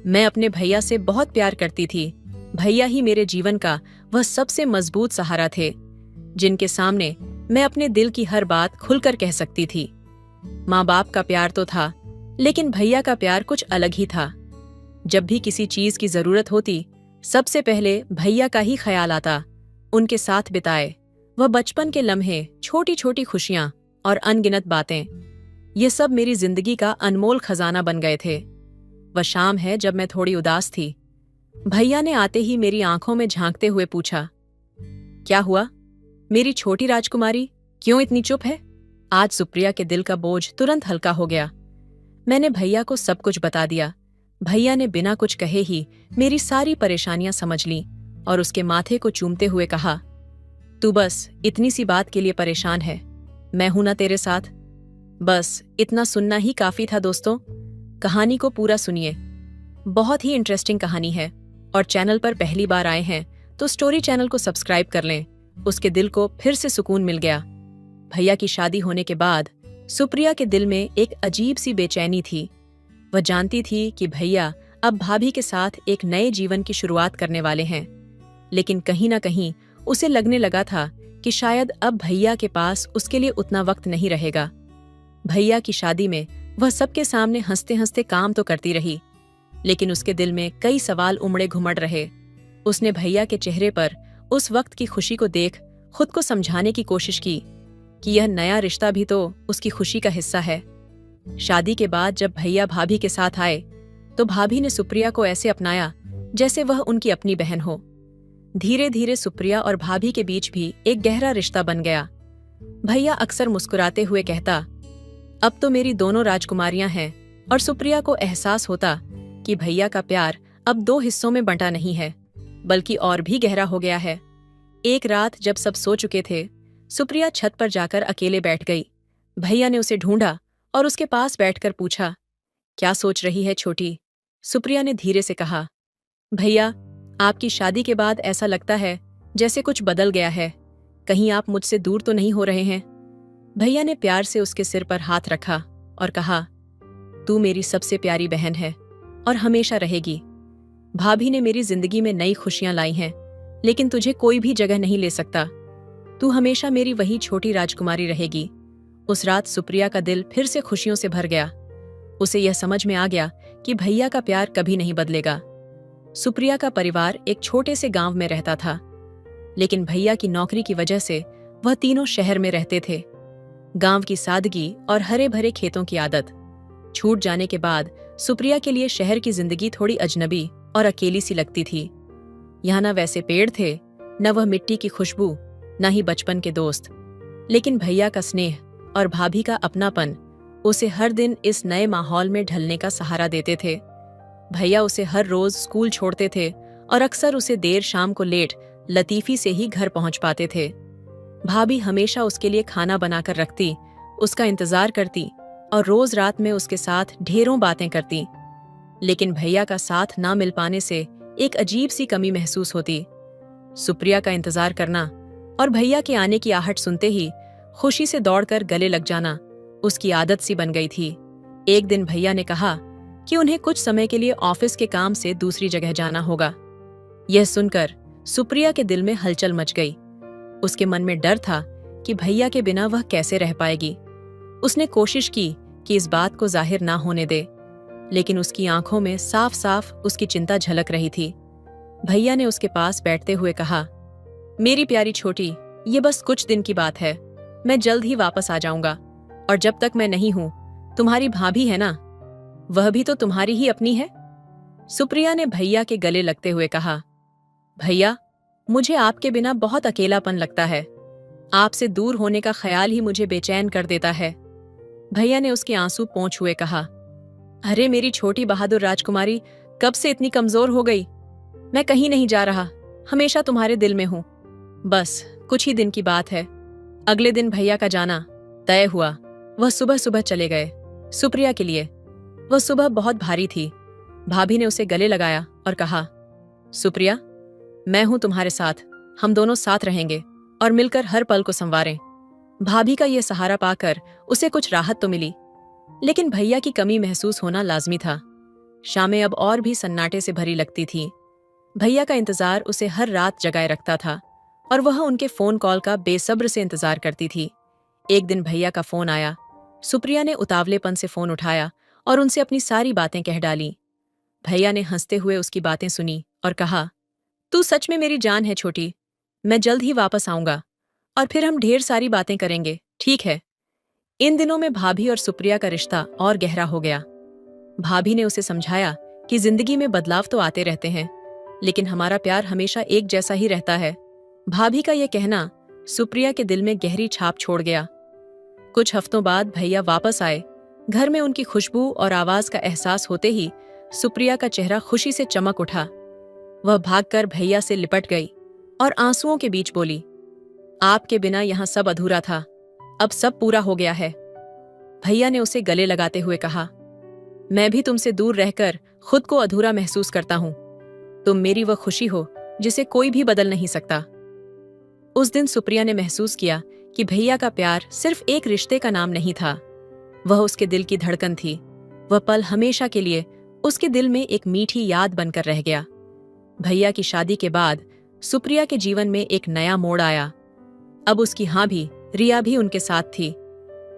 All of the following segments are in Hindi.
मैं अपने भैया से बहुत प्यार करती थी। भैया ही मेरे जीवन का वह सबसे मजबूत सहारा थे, जिनके सामने मैं अपने दिल की हर बात खुलकर कह सकती थी। माँ बाप का प्यार तो था, लेकिन भैया का प्यार कुछ अलग ही था। जब भी किसी चीज की जरूरत होती, सबसे पहले भैया का ही ख्याल आता। उनके साथ बिताए वह बचपन के लम्हे, छोटी छोटी खुशियां और अनगिनत बातें, ये सब मेरी जिंदगी का अनमोल खजाना बन गए थे। वह शाम है जब मैं थोड़ी उदास थी। भैया ने आते ही मेरी आंखों में झांकते हुए पूछा, क्या हुआ मेरी छोटी राजकुमारी, क्यों इतनी चुप है? आज सुप्रिया के दिल का बोझ तुरंत हल्का हो गया। मैंने भैया को सब कुछ बता दिया। भैया ने बिना कुछ कहे ही मेरी सारी परेशानियां समझ लीं और उसके माथे को चूमते हुए कहा, तू बस इतनी सी बात के लिए परेशान है, मैं हूं ना तेरे साथ। बस इतना सुनना ही काफी था दोस्तों। कहानी को पूरा सुनिए, बहुत ही इंटरेस्टिंग कहानी है। और चैनल पर पहली बार आए हैं तो स्टोरी चैनल को सब्सक्राइब कर लें। उसके दिल को फिर से सुकून मिल गया। भैया की शादी होने के बाद सुप्रिया के दिल में एक अजीब सी बेचैनी थी। वह जानती थी कि भैया अब भाभी के साथ एक नए जीवन की शुरुआत करने वाले हैं, लेकिन कहीं ना कहीं उसे लगने लगा था कि शायद अब भैया के पास उसके लिए उतना वक्त नहीं रहेगा। भैया की शादी में वह सबके सामने हंसते हंसते काम तो करती रही, लेकिन उसके दिल में कई सवाल उमड़े घुमड़ रहे। उसने भैया के चेहरे पर उस वक्त की खुशी को देख खुद को समझाने की कोशिश की कि यह नया रिश्ता भी तो उसकी खुशी का हिस्सा है। शादी के बाद जब भैया भाभी के साथ आए तो भाभी ने सुप्रिया को ऐसे अपनाया जैसे वह उनकी अपनी बहन हो। धीरे धीरे सुप्रिया और भाभी के बीच भी एक गहरा रिश्ता बन गया। भैया अक्सर मुस्कुराते हुए कहता, अब तो मेरी दोनों राजकुमारियां हैं, और सुप्रिया को एहसास होता कि भैया का प्यार अब दो हिस्सों में बंटा नहीं है, बल्कि और भी गहरा हो गया है। एक रात जब सब सो चुके थे, सुप्रिया छत पर जाकर अकेले बैठ गई। भैया ने उसे ढूंढा और उसके पास बैठकर पूछा, क्या सोच रही है छोटी? सुप्रिया ने धीरे से कहा, भैया आपकी शादी के बाद ऐसा लगता है जैसे कुछ बदल गया है। कहीं आप मुझसे दूर तो नहीं हो रहे हैं? भैया ने प्यार से उसके सिर पर हाथ रखा और कहा, तू मेरी सबसे प्यारी बहन है और हमेशा रहेगी। भाभी ने मेरी जिंदगी में नई खुशियां लाई हैं, लेकिन तुझे कोई भी जगह नहीं ले सकता। तू हमेशा मेरी वही छोटी राजकुमारी रहेगी। उस रात सुप्रिया का दिल फिर से खुशियों से भर गया। उसे यह समझ में आ गया कि भैया का प्यार कभी नहीं बदलेगा। सुप्रिया का परिवार एक छोटे से गांव में रहता था, लेकिन भैया की नौकरी की वजह से वह तीनों शहर में रहते थे। गांव की सादगी और हरे भरे खेतों की आदत छूट जाने के बाद सुप्रिया के लिए शहर की जिंदगी थोड़ी अजनबी और अकेली सी लगती थी। यहाँ न वैसे पेड़ थे, न वह मिट्टी की खुशबू, न ही बचपन के दोस्त, लेकिन भैया का स्नेह और भाभी का अपनापन उसे हर दिन इस नए माहौल में ढलने का सहारा देते थे। भैया उसे हर रोज स्कूल छोड़ते थे और अक्सर उसे देर शाम को लेट लतीफी से ही घर पहुंच पाते थे। भाभी हमेशा उसके लिए खाना बनाकर रखती, उसका इंतजार करती और रोज रात में उसके साथ ढेरों बातें करती। लेकिन भैया का साथ ना मिल पाने से एक अजीब सी कमी महसूस होती। सुप्रिया का इंतजार करना और भैया के आने की आहट सुनते ही खुशी से दौड़कर गले लग जाना उसकी आदत सी बन गई थी। एक दिन भैया ने कहा कि उन्हें कुछ समय के लिए ऑफिस के काम से दूसरी जगह जाना होगा। यह सुनकर सुप्रिया के दिल में हलचल मच गई। उसके मन में डर था कि भैया के बिना वह कैसे रह पाएगी। उसने कोशिश की कि इस बात को जाहिर ना होने दे, लेकिन उसकी आंखों में साफ साफ उसकी चिंता झलक रही थी। भैया ने उसके पास बैठते हुए कहा, मेरी प्यारी छोटी, ये बस कुछ दिन की बात है। मैं जल्द ही वापस आ जाऊंगा, और जब तक मैं नहीं हूं, तुम्हारी भाभी है ना, वह भी तो तुम्हारी ही अपनी है। सुप्रिया ने भैया के गले लगते हुए कहा, भैया मुझे आपके बिना बहुत अकेलापन लगता है। आपसे दूर होने का ख्याल ही मुझे बेचैन कर देता है। भैया ने उसके आंसू पोंछ हुए कहा, अरे मेरी छोटी बहादुर राजकुमारी, कब से इतनी कमजोर हो गई? मैं कहीं नहीं जा रहा, हमेशा तुम्हारे दिल में हूं। बस कुछ ही दिन की बात है। अगले दिन भैया का जाना तय हुआ। वह सुबह सुबह चले गए। सुप्रिया के लिए वह सुबह बहुत भारी थी। भाभी ने उसे गले लगाया और कहा, सुप्रिया, मैं हूं तुम्हारे साथ, हम दोनों साथ रहेंगे और मिलकर हर पल को संवारें। भाभी का यह सहारा पाकर उसे कुछ राहत तो मिली, लेकिन भैया की कमी महसूस होना लाजमी था। शामें अब और भी सन्नाटे से भरी लगती थीं। भैया का इंतजार उसे हर रात जगाए रखता था और वह उनके फोन कॉल का बेसब्र से इंतजार करती थी। एक दिन भैया का फोन आया। सुप्रिया ने उतावलेपन से फोन उठाया और उनसे अपनी सारी बातें कह डाली। भैया ने हंसते हुए उसकी बातें सुनी और कहा, तू सच में मेरी जान है छोटी। मैं जल्द ही वापस आऊंगा और फिर हम ढेर सारी बातें करेंगे, ठीक है? इन दिनों में भाभी और सुप्रिया का रिश्ता और गहरा हो गया। भाभी ने उसे समझाया कि जिंदगी में बदलाव तो आते रहते हैं, लेकिन हमारा प्यार हमेशा एक जैसा ही रहता है। भाभी का यह कहना सुप्रिया के दिल में गहरी छाप छोड़ गया। कुछ हफ्तों बाद भैया वापस आए। घर में उनकी खुशबू और आवाज का एहसास होते ही सुप्रिया का चेहरा खुशी से चमक उठा। वह भागकर भैया से लिपट गई और आंसुओं के बीच बोली, आपके बिना यहां सब अधूरा था, अब सब पूरा हो गया है। भैया ने उसे गले लगाते हुए कहा, मैं भी तुमसे दूर रहकर खुद को अधूरा महसूस करता हूं। तुम मेरी वह खुशी हो जिसे कोई भी बदल नहीं सकता। उस दिन सुप्रिया ने महसूस किया कि भैया का प्यार सिर्फ एक रिश्ते का नाम नहीं था, वह उसके दिल की धड़कन थी। वह पल हमेशा के लिए उसके दिल में एक मीठी याद बनकर रह गया। भैया की शादी के बाद सुप्रिया के जीवन में एक नया मोड़ आया। अब उसकी हाँ भी, रिया भी उनके साथ थी।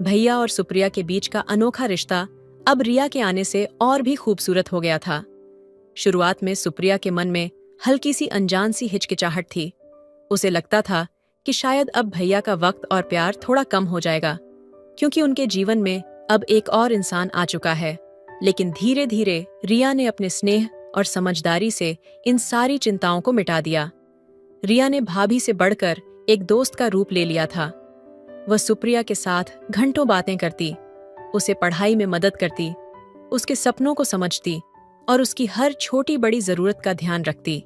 भैया और सुप्रिया के बीच का अनोखा रिश्ता अब रिया के आने से और भी खूबसूरत हो गया था। शुरुआत में सुप्रिया के मन में हल्की सी अनजान सी हिचकिचाहट थी। उसे लगता था कि शायद अब भैया का वक्त और प्यार थोड़ा कम हो जाएगा, क्योंकि उनके जीवन में अब एक और इंसान आ चुका है। लेकिन धीरे धीरे रिया ने अपने स्नेह और समझदारी से इन सारी चिंताओं को मिटा दिया। रिया ने भाभी से बढ़कर एक दोस्त का रूप ले लिया था। वह सुप्रिया के साथ घंटों बातें करती, उसे पढ़ाई में मदद करती, उसके सपनों को समझती और उसकी हर छोटी बड़ी जरूरत का ध्यान रखती।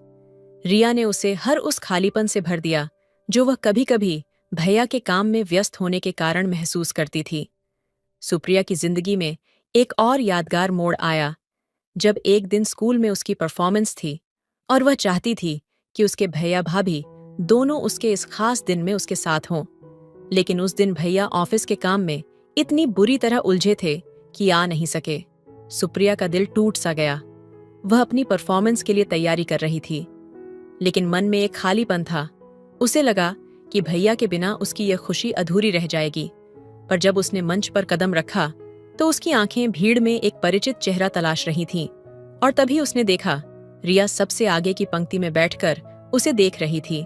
रिया ने उसे हर उस खालीपन से भर दिया जो वह कभी कभी भैया के काम में व्यस्त होने के कारण महसूस करती थी। सुप्रिया की जिंदगी में एक और यादगार मोड़ आया जब एक दिन स्कूल में उसकी परफॉर्मेंस थी और वह चाहती थी कि उसके भैया भाभी दोनों उसके इस खास दिन में उसके साथ हों। लेकिन उस दिन भैया ऑफिस के काम में इतनी बुरी तरह उलझे थे कि आ नहीं सके। सुप्रिया का दिल टूट सा गया। वह अपनी परफॉर्मेंस के लिए तैयारी कर रही थी, लेकिन मन में एक खालीपन था। उसे लगा कि भैया के बिना उसकी यह खुशी अधूरी रह जाएगी। पर जब उसने मंच पर कदम रखा तो उसकी आंखें भीड़ में एक परिचित चेहरा तलाश रही थीं, और तभी उसने देखा रिया सबसे आगे की पंक्ति में बैठकर उसे देख रही थी,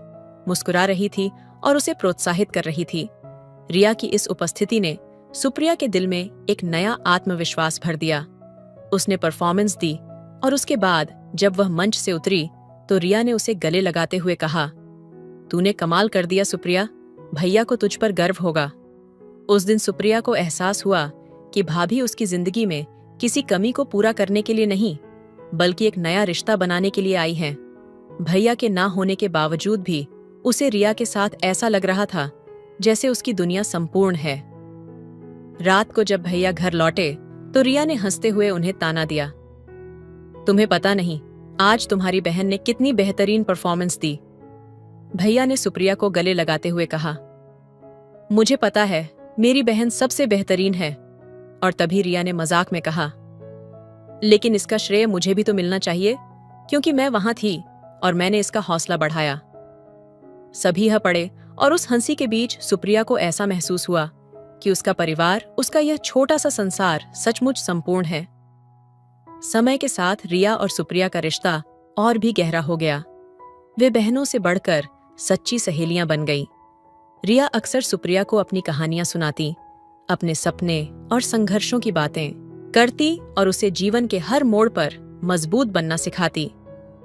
मुस्कुरा रही थी और उसे प्रोत्साहित कर रही थी। रिया की इस उपस्थिति ने सुप्रिया के दिल में एक नया आत्मविश्वास भर दिया। उसने परफॉर्मेंस दी और उसके बाद जब वह मंच से उतरी तो रिया ने उसे गले लगाते हुए कहा, तूने कमाल कर दिया सुप्रिया, भैया को तुझ पर गर्व होगा। उस दिन सुप्रिया को एहसास हुआ कि भाभी उसकी जिंदगी में किसी कमी को पूरा करने के लिए नहीं, बल्कि एक नया रिश्ता बनाने के लिए आई हैं। भैया के ना होने के बावजूद भी उसे रिया के साथ ऐसा लग रहा था जैसे उसकी दुनिया संपूर्ण है। रात को जब भैया घर लौटे तो रिया ने हंसते हुए उन्हें ताना दिया, तुम्हें पता नहीं आज तुम्हारी बहन ने कितनी बेहतरीन परफॉर्मेंस दी। भैया ने सुप्रिया को गले लगाते हुए कहा, मुझे पता है मेरी बहन सबसे बेहतरीन है। और तभी रिया ने मजाक में कहा, लेकिन इसका श्रेय मुझे भी तो मिलना चाहिए, क्योंकि मैं वहां थी और मैंने इसका हौसला बढ़ाया। सभी ह पड़े और उस हंसी के बीच सुप्रिया को ऐसा महसूस हुआ कि उसका परिवार, उसका यह छोटा सा संसार सचमुच संपूर्ण है। समय के साथ रिया और सुप्रिया का रिश्ता और भी गहरा हो गया। वे बहनों से बढ़कर सच्ची सहेलियां बन गईं। रिया अक्सर सुप्रिया को अपनी कहानियां सुनाती, अपने सपने और संघर्षों की बातें करती और उसे जीवन के हर मोड़ पर मजबूत बनना सिखाती।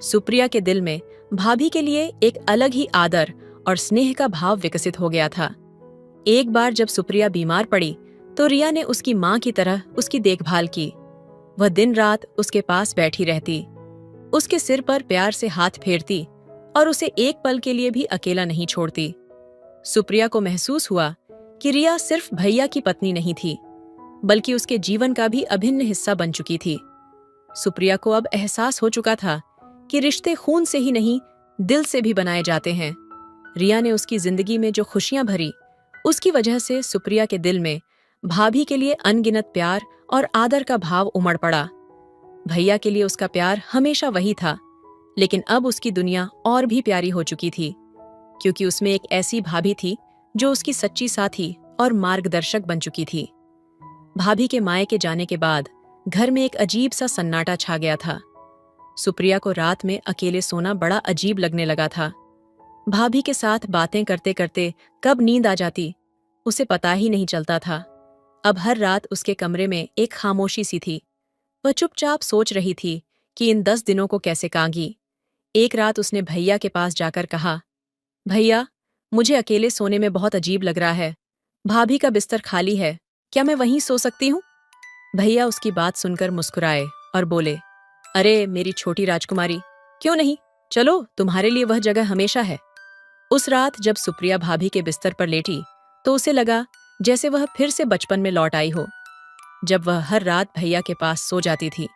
सुप्रिया के दिल में भाभी के लिए एक अलग ही आदर और स्नेह का भाव विकसित हो गया था। एक बार जब सुप्रिया बीमार पड़ी तो रिया ने उसकी मां की तरह उसकी देखभाल की। वह दिन रात उसके पास बैठी रहती, उसके सिर पर प्यार से हाथ फेरती और उसे एक पल के लिए भी अकेला नहीं छोड़ती। सुप्रिया को महसूस हुआ कि रिया सिर्फ भैया की पत्नी नहीं थी, बल्कि उसके जीवन का भी अभिन्न हिस्सा बन चुकी थी। सुप्रिया को अब एहसास हो चुका था कि रिश्ते खून से ही नहीं, दिल से भी बनाए जाते हैं। रिया ने उसकी जिंदगी में जो खुशियां भरी, उसकी वजह से सुप्रिया के दिल में भाभी के लिए अनगिनत प्यार और आदर का भाव उमड़ पड़ा। भैया के लिए उसका प्यार हमेशा वही था, लेकिन अब उसकी दुनिया और भी प्यारी हो चुकी थी, क्योंकि उसमें एक ऐसी भाभी थी जो उसकी सच्ची साथी और मार्गदर्शक बन चुकी थी। भाभी के मायके जाने के बाद घर में एक अजीब सा सन्नाटा छा गया था। सुप्रिया को रात में अकेले सोना बड़ा अजीब लगने लगा था। भाभी के साथ बातें करते करते कब नींद आ जाती, उसे पता ही नहीं चलता था। अब हर रात उसके कमरे में एक खामोशी सी थी। वह चुपचाप सोच रही थी कि इन 10 दिनों को कैसे कांगी। एक रात उसने भैया के पास जाकर कहा, भैया, मुझे अकेले सोने में बहुत अजीब लग रहा है। भाभी का बिस्तर खाली है, क्या मैं वहीं सो सकती हूँ? भैया उसकी बात सुनकर मुस्कुराए और बोले, अरे मेरी छोटी राजकुमारी, क्यों नहीं, चलो, तुम्हारे लिए वह जगह हमेशा है। उस रात जब सुप्रिया भाभी के बिस्तर पर लेटी तो उसे लगा जैसे वह फिर से बचपन में लौट आई हो, जब वह हर रात भैया के पास सो जाती थी।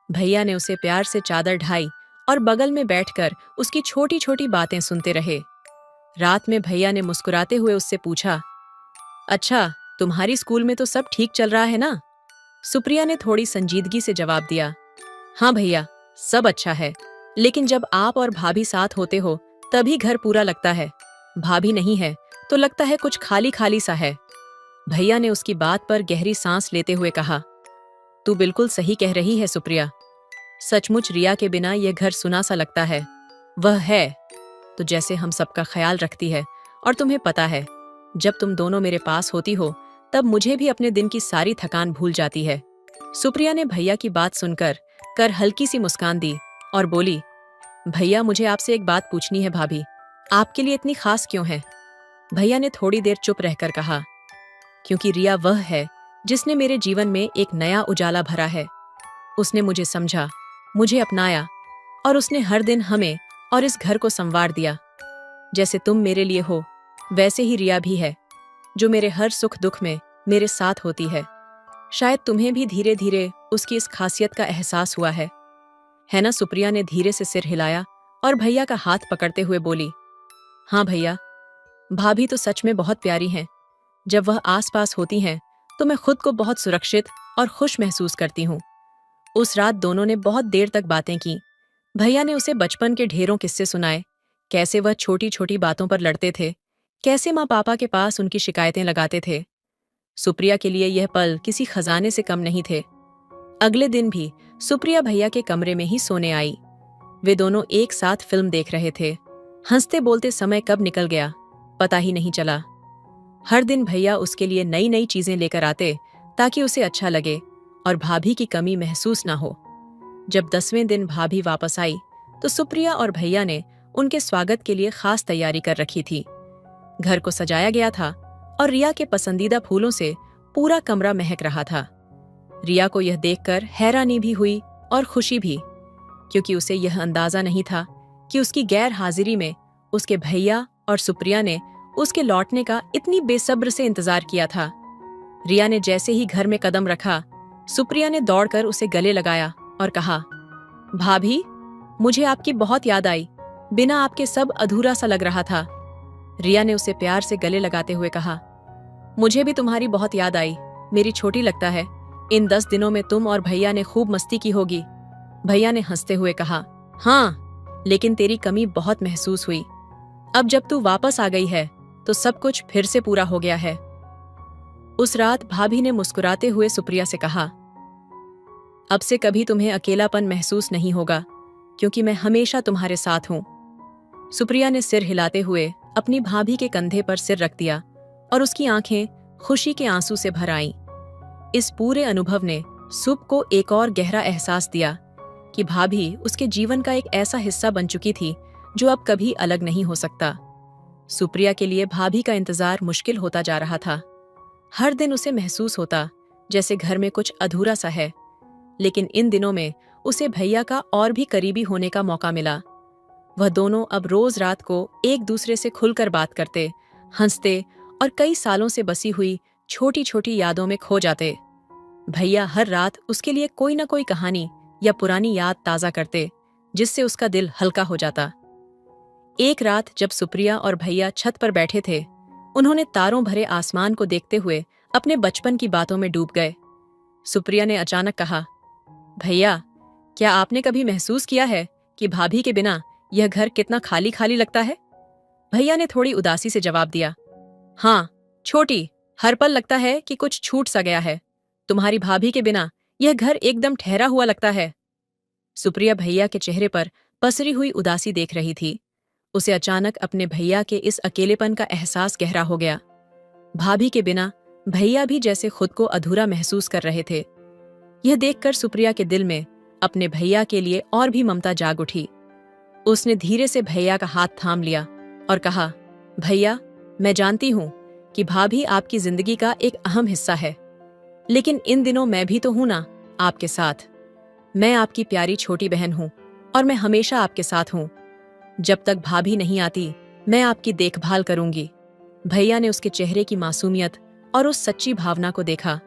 भैया ने उसे प्यार से चादर ढाई और बगल में बैठकर उसकी छोटी छोटी बातें सुनते रहे। रात में भैया ने मुस्कुराते हुए उससे पूछा, अच्छा, तुम्हारी स्कूल में तो सब ठीक चल रहा है ना? सुप्रिया ने थोड़ी संजीदगी से जवाब दिया, हाँ भैया, सब अच्छा है, लेकिन जब आप और भाभी साथ होते हो तभी घर पूरा लगता है। भाभी नहीं है तो लगता है कुछ खाली खाली सा है। भैया ने उसकी बात पर गहरी सांस लेते हुए कहा, तू बिल्कुल सही कह रही है सुप्रिया। सचमुच रिया के बिना यह घर सुना सा लगता है। वह है तो जैसे हम सबका ख्याल रखती है, और तुम्हें पता है, जब तुम दोनों मेरे पास होती हो तब मुझे भी अपने दिन की सारी थकान भूल जाती है। सुप्रिया ने भैया की बात सुनकर हल्की सी मुस्कान दी और बोली, भैया, मुझे आपसे एक बात पूछनी है। भाभी आपके लिए इतनी खास क्यों है? भैया ने थोड़ी देर चुप रहकर कहा, क्योंकि रिया वह है जिसने मेरे जीवन में एक नया उजाला भरा है। उसने मुझे समझा, मुझे अपनाया, और उसने हर दिन हमें और इस घर को संवार दिया। जैसे तुम मेरे लिए हो, वैसे ही रिया भी है, जो मेरे हर सुख दुख में मेरे साथ होती है। शायद तुम्हें भी धीरे धीरे उसकी इस खासियत का एहसास हुआ है ना? सुप्रिया ने धीरे से सिर हिलाया और भैया का हाथ पकड़ते हुए बोली, हाँ भैया, भाभी तो सच में बहुत प्यारी हैं। जब वह आसपास होती हैं तो मैं खुद को बहुत सुरक्षित और खुश महसूस करती हूँ। उस रात दोनों ने बहुत देर तक बातें की। भैया ने उसे बचपन के ढेरों किस्से सुनाए, कैसे वह छोटी छोटी बातों पर लड़ते थे, कैसे माँ पापा के पास उनकी शिकायतें लगाते थे। सुप्रिया के लिए यह पल किसी खजाने से कम नहीं थे। अगले दिन भी सुप्रिया भैया के कमरे में ही सोने आई। वे दोनों एक साथ फिल्म देख रहे थे। हंसते बोलते समय कब निकल गया पता ही नहीं चला। हर दिन भैया उसके लिए नई नई चीजें लेकर आते ताकि उसे अच्छा लगे और भाभी की कमी महसूस ना हो। जब 10वें दिन भाभी वापस आई तो सुप्रिया और भैया ने उनके स्वागत के लिए खास तैयारी कर रखी थी। घर को सजाया गया था और रिया के पसंदीदा फूलों से पूरा कमरा महक रहा था। रिया को यह देखकर हैरानी भी हुई और खुशी भी, क्योंकि उसे यह अंदाजा नहीं था कि उसकी गैर हाजिरी में उसके भैया और सुप्रिया ने उसके लौटने का इतनी बेसब्र से इंतजार किया था। रिया ने जैसे ही घर में कदम रखा, सुप्रिया ने दौड़कर उसे गले लगाया और कहा, भाभी, मुझे आपकी बहुत याद आई। बिना आपके सब अधूरा सा लग रहा था। रिया ने उसे प्यार से गले लगाते हुए कहा, मुझे भी तुम्हारी बहुत याद आई मेरी छोटी। लगता है इन 10 दिनों में तुम और भैया ने खूब मस्ती की होगी। भैया ने हंसते हुए कहा, हाँ, लेकिन तेरी कमी बहुत महसूस हुई। अब जब तू वापस आ गई है तो सब कुछ फिर से पूरा हो गया है। उस रात भाभी ने मुस्कुराते हुए सुप्रिया से कहा, अब से कभी तुम्हें अकेलापन महसूस नहीं होगा, क्योंकि मैं हमेशा तुम्हारे साथ हूं। सुप्रिया ने सिर हिलाते हुए अपनी भाभी के कंधे पर सिर रख दिया और उसकी आंखें खुशी के आंसू से भर आईं। इस पूरे अनुभव ने सुप को एक और गहरा एहसास दिया कि भाभी उसके जीवन का एक ऐसा हिस्सा बन चुकी थी जो अब कभी अलग नहीं हो सकता। सुप्रिया के लिए भाभी का इंतजार मुश्किल होता जा रहा था। हर दिन उसे महसूस होता जैसे घर में कुछ अधूरा सा है, लेकिन इन दिनों में उसे भैया का और भी करीबी होने का मौका मिला। वह दोनों अब रोज रात को एक दूसरे से खुलकर बात करते, हंसते और कई सालों से बसी हुई छोटी छोटी यादों में खो जाते। भैया हर रात उसके लिए कोई न कोई कहानी या पुरानी याद ताजा करते, जिससे उसका दिल हल्का हो जाता। एक रात जब सुप्रिया और भैया छत पर बैठे थे, उन्होंने तारों भरे आसमान को देखते हुए अपने बचपन की बातों में डूब गए। सुप्रिया ने अचानक कहा, भैया, क्या आपने कभी महसूस किया है कि भाभी के बिना यह घर कितना खाली खाली लगता है? भैया ने थोड़ी उदासी से जवाब दिया। हाँ, छोटी, हर पल लगता है कि कुछ छूट सा गया है। तुम्हारी भाभी के बिना यह घर एकदम ठहरा हुआ लगता है। सुप्रिया भैया के चेहरे पर पसरी हुई उदासी देख रही थी। उसे अचानक अपने भैया के इस अकेलेपन का एहसास गहरा हो गया। भाभी के बिना भैया भी जैसे खुद को अधूरा महसूस कर रहे थे। यह देखकर सुप्रिया के दिल में अपने भैया के लिए और भी ममता जाग उठी। उसने धीरे से भैया का हाथ थाम लिया और कहा, भैया, मैं जानती हूं कि भाभी आपकी जिंदगी का एक अहम हिस्सा है, लेकिन इन दिनों मैं भी तो हूं ना आपके साथ। मैं आपकी प्यारी छोटी बहन हूं और मैं हमेशा आपके साथ हूं। जब तक भाभी नहीं आती, मैं आपकी देखभाल करूंगी। भैया ने उसके चेहरे की मासूमियत और उस सच्ची भावना को देखा।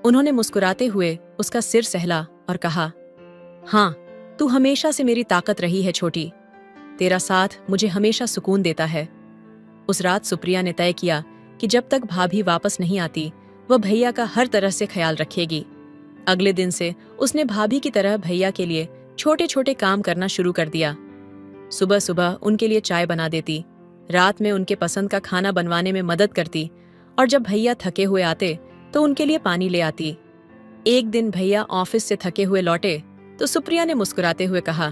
उन्होंने मुस्कुराते हुए उसका सिर सहला और कहा, हाँ, तू हमेशा से मेरी ताकत रही है छोटी। तेरा साथ मुझे हमेशा सुकून देता है। उस रात सुप्रिया ने तय किया कि जब तक भाभी वापस नहीं आती, वह भैया का हर तरह से ख्याल रखेगी। अगले दिन से उसने भाभी की तरह भैया के लिए छोटे छोटे काम करना शुरू कर दिया। सुबह सुबह उनके लिए चाय बना देती, रात में उनके पसंद का खाना बनवाने में मदद करती और जब भैया थके हुए आते तो उनके लिए पानी ले आती। एक दिन भैया ऑफिस से थके हुए लौटे तो सुप्रिया ने मुस्कुराते हुए कहा,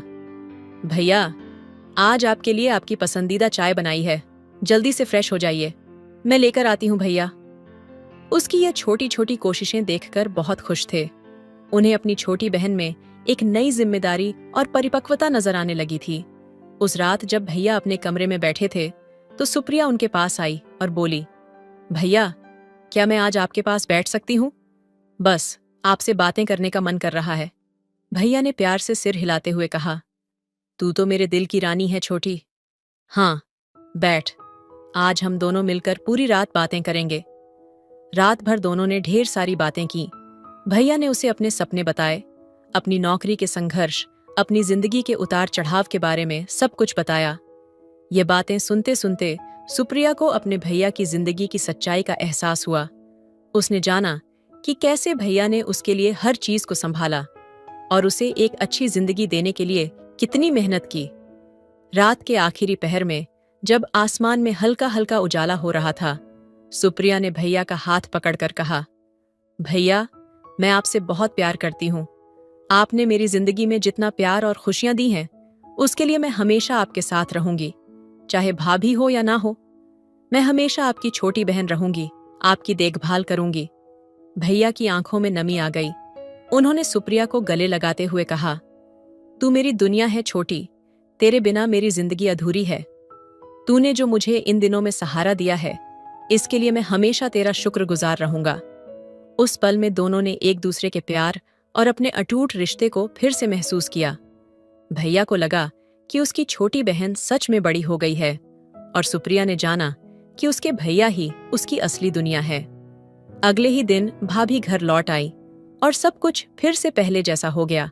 भैया, आज आपके लिए आपकी पसंदीदा चाय बनाई है, जल्दी से फ्रेश हो जाइए, मैं लेकर आती हूँ भैया। उसकी यह छोटी छोटी कोशिशें देखकर बहुत खुश थे। उन्हें अपनी छोटी बहन में एक नई जिम्मेदारी और परिपक्वता नजर आने लगी थी। उस रात जब भैया अपने कमरे में बैठे थे तो सुप्रिया उनके पास आई और बोली, भैया, क्या मैं आज आपके पास बैठ सकती हूँ? बस आपसे बातें करने का मन कर रहा है। भैया ने प्यार से सिर हिलाते हुए कहा, तू तो मेरे दिल की रानी है छोटी। हाँ, बैठ, आज हम दोनों मिलकर पूरी रात बातें करेंगे। रात भर दोनों ने ढेर सारी बातें की। भैया ने उसे अपने सपने बताए, अपनी नौकरी के संघर्ष, अपनी जिंदगी के उतार चढ़ाव के बारे में सब कुछ बताया। ये बातें सुनते सुनते सुप्रिया को अपने भैया की जिंदगी की सच्चाई का एहसास हुआ। उसने जाना कि कैसे भैया ने उसके लिए हर चीज को संभाला और उसे एक अच्छी जिंदगी देने के लिए कितनी मेहनत की। रात के आखिरी पहर में जब आसमान में हल्का हल्का उजाला हो रहा था, सुप्रिया ने भैया का हाथ पकड़कर कहा, भैया, मैं आपसे बहुत प्यार करती हूँ। आपने मेरी जिंदगी में जितना प्यार और खुशियां दी हैं, उसके लिए मैं हमेशा आपके साथ रहूंगी, चाहे भाभी हो या ना हो। मैं हमेशा आपकी छोटी बहन रहूंगी, आपकी देखभाल करूंगी। भैया की आंखों में नमी आ गई। उन्होंने सुप्रिया को गले लगाते हुए कहा, तू मेरी दुनिया है छोटी, तेरे बिना मेरी जिंदगी अधूरी है। तूने जो मुझे इन दिनों में सहारा दिया है, इसके लिए मैं हमेशा तेरा शुक्रगुजार रहूंगा। उस पल में दोनों ने एक दूसरे के प्यार और अपने अटूट रिश्ते को फिर से महसूस किया। भैया को लगा कि उसकी छोटी बहन सच में बड़ी हो गई है और सुप्रिया ने जाना कि उसके भैया ही उसकी असली दुनिया है। अगले ही दिन भाभी घर लौट आई और सब कुछ फिर से पहले जैसा हो गया।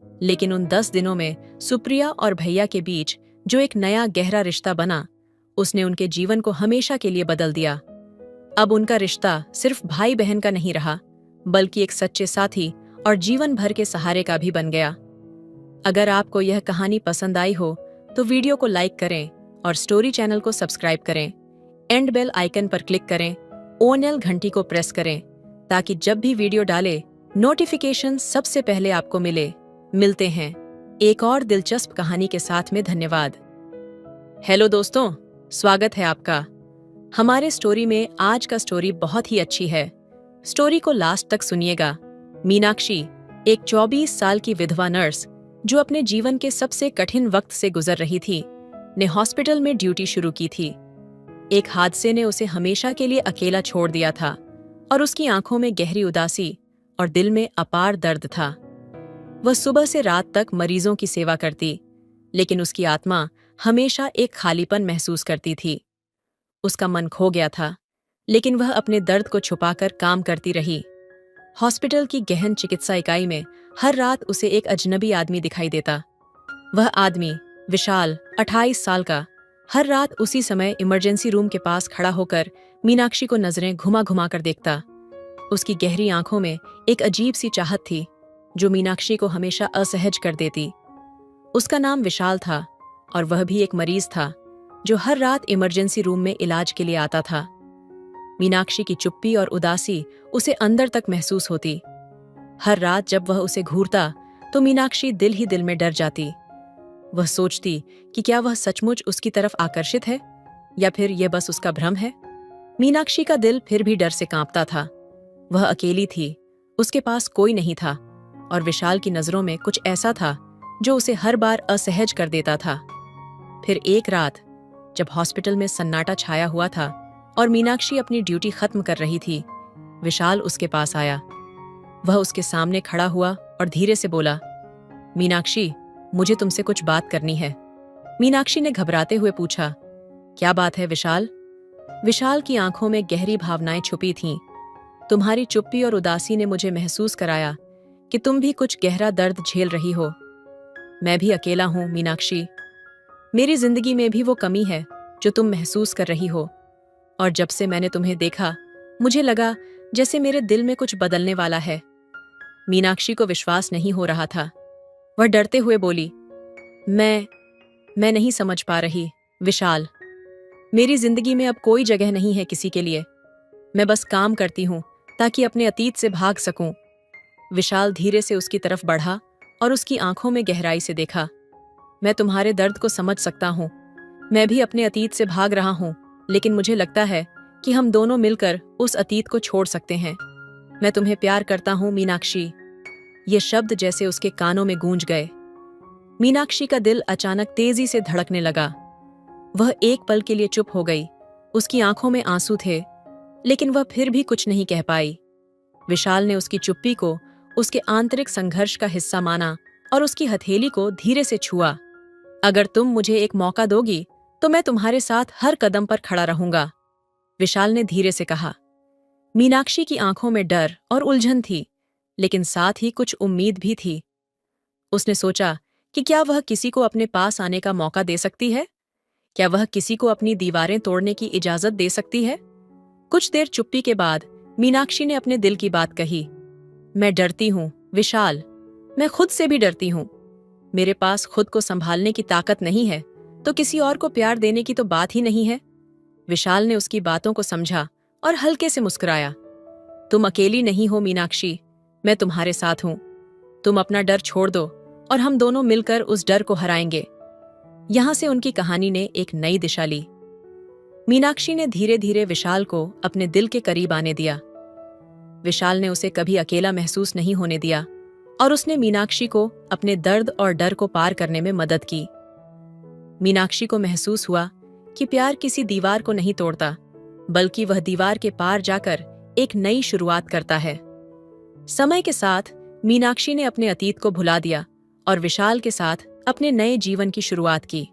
लेकिन उन 10 दिनों में सुप्रिया और भैया के बीच जो एक नया गहरा रिश्ता बना, उसने उनके जीवन को हमेशा के लिए बदल दिया। अब उनका रिश्ता सिर्फ भाई बहन का नहीं रहा, बल्कि एक सच्चे साथी और जीवन भर के सहारे का भी बन गया। अगर आपको यह कहानी पसंद आई हो तो वीडियो को लाइक करें और स्टोरी चैनल को सब्सक्राइब करें। एंड बेल आइकन पर क्लिक करें, ONL घंटी को प्रेस करें ताकि जब भी वीडियो डाले नोटिफिकेशन सबसे पहले आपको मिले। मिलते हैं एक और दिलचस्प कहानी के साथ में। धन्यवाद। हेलो दोस्तों, स्वागत है आपका हमारे स्टोरी में। आज का स्टोरी बहुत ही अच्छी है, स्टोरी को लास्ट तक सुनिएगा। मीनाक्षी एक 24 साल की विधवा नर्स जो अपने जीवन के सबसे कठिन वक्त से गुजर रही थी, ने हॉस्पिटल में ड्यूटी शुरू की थी। एक हादसे ने उसे हमेशा के लिए अकेला छोड़ दिया था और उसकी आंखों में गहरी उदासी और दिल में अपार दर्द था। वह सुबह से रात तक मरीजों की सेवा करती, लेकिन उसकी आत्मा हमेशा एक खालीपन महसूस करती थी। उसका मन खो गया था, लेकिन वह अपने दर्द को छुपाकर काम करती रही। हॉस्पिटल की गहन चिकित्सा इकाई में हर रात उसे एक अजनबी आदमी दिखाई देता। वह आदमी विशाल, 28 साल का, हर रात उसी समय इमरजेंसी रूम के पास खड़ा होकर मीनाक्षी को नजरें घुमा घुमा कर देखता। उसकी गहरी आंखों में एक अजीब सी चाहत थी, जो मीनाक्षी को हमेशा असहज कर देती। उसका नाम विशाल था और वह भी एक मरीज था जो हर रात इमरजेंसी रूम में इलाज के लिए आता था। मीनाक्षी की चुप्पी और उदासी उसे अंदर तक महसूस होती। हर रात जब वह उसे घूरता तो मीनाक्षी दिल ही दिल में डर जाती। वह सोचती कि क्या वह सचमुच उसकी तरफ आकर्षित है या फिर यह बस उसका भ्रम है। मीनाक्षी का दिल फिर भी डर से कांपता था। वह अकेली थी, उसके पास कोई नहीं था और विशाल की नजरों में कुछ ऐसा था जो उसे हर बार असहज कर देता था। फिर एक रात जब हॉस्पिटल में सन्नाटा छाया हुआ था और मीनाक्षी अपनी ड्यूटी खत्म कर रही थी, विशाल उसके पास आया। वह उसके सामने खड़ा हुआ और धीरे से बोला, मीनाक्षी, मुझे तुमसे कुछ बात करनी है। मीनाक्षी ने घबराते हुए पूछा, क्या बात है विशाल? विशाल की आंखों में गहरी भावनाएं छुपी थीं। तुम्हारी चुप्पी और उदासी ने मुझे महसूस कराया कि तुम भी कुछ गहरा दर्द झेल रही हो। मैं भी अकेला हूं मीनाक्षी। मेरी जिंदगी में भी वो कमी है जो तुम महसूस कर रही हो। और जब से मैंने तुम्हें देखा, मुझे लगा जैसे मेरे दिल में कुछ बदलने वाला है। मीनाक्षी को विश्वास नहीं हो रहा था। वह डरते हुए बोली, मैं नहीं समझ पा रही विशाल। मेरी जिंदगी में अब कोई जगह नहीं है किसी के लिए। मैं बस काम करती हूं ताकि अपने अतीत से भाग सकूं। विशाल धीरे से उसकी तरफ बढ़ा और उसकी आंखों में गहराई से देखा। मैं तुम्हारे दर्द को समझ सकता हूं। मैं भी अपने अतीत से भाग रहा हूं, लेकिन मुझे लगता है कि हम दोनों मिलकर उस अतीत को छोड़ सकते हैं। मैं तुम्हें प्यार करता हूं मीनाक्षी। ये शब्द जैसे उसके कानों में गूंज गए। मीनाक्षी का दिल अचानक तेजी से धड़कने लगा। वह एक पल के लिए चुप हो गई। उसकी आंखों में आंसू थे, लेकिन वह फिर भी कुछ नहीं कह पाई। विशाल ने उसकी चुप्पी को उसके आंतरिक संघर्ष का हिस्सा माना और उसकी हथेली को धीरे से छुआ। अगर तुम मुझे एक मौका दोगी तो मैं तुम्हारे साथ हर कदम पर खड़ा रहूंगा, विशाल ने धीरे से कहा। मीनाक्षी की आंखों में डर और उलझन थी, लेकिन साथ ही कुछ उम्मीद भी थी। उसने सोचा कि क्या वह किसी को अपने पास आने का मौका दे सकती है? क्या वह किसी को अपनी दीवारें तोड़ने की इजाजत दे सकती है? कुछ देर चुप्पी के बाद मीनाक्षी ने अपने दिल की बात कही। मैं डरती हूं विशाल, मैं खुद से भी डरती हूं। मेरे पास खुद को संभालने की ताकत नहीं है, तो किसी और को प्यार देने की तो बात ही नहीं है। विशाल ने उसकी बातों को समझा और हल्के से मुस्कुराया। तुम अकेली नहीं हो मीनाक्षी, मैं तुम्हारे साथ हूं। तुम अपना डर छोड़ दो और हम दोनों मिलकर उस डर को हराएंगे। यहां से उनकी कहानी ने एक नई दिशा ली। मीनाक्षी ने धीरे धीरे विशाल को अपने दिल के करीब आने दिया। विशाल ने उसे कभी अकेला महसूस नहीं होने दिया और उसने मीनाक्षी को अपने दर्द और डर को पार करने में मदद की। मीनाक्षी को महसूस हुआ कि प्यार किसी दीवार को नहीं तोड़ता, बल्कि वह दीवार के पार जाकर एक नई शुरुआत करता है। समय के साथ मीनाक्षी ने अपने अतीत को भुला दिया और विशाल के साथ अपने नए जीवन की शुरुआत की।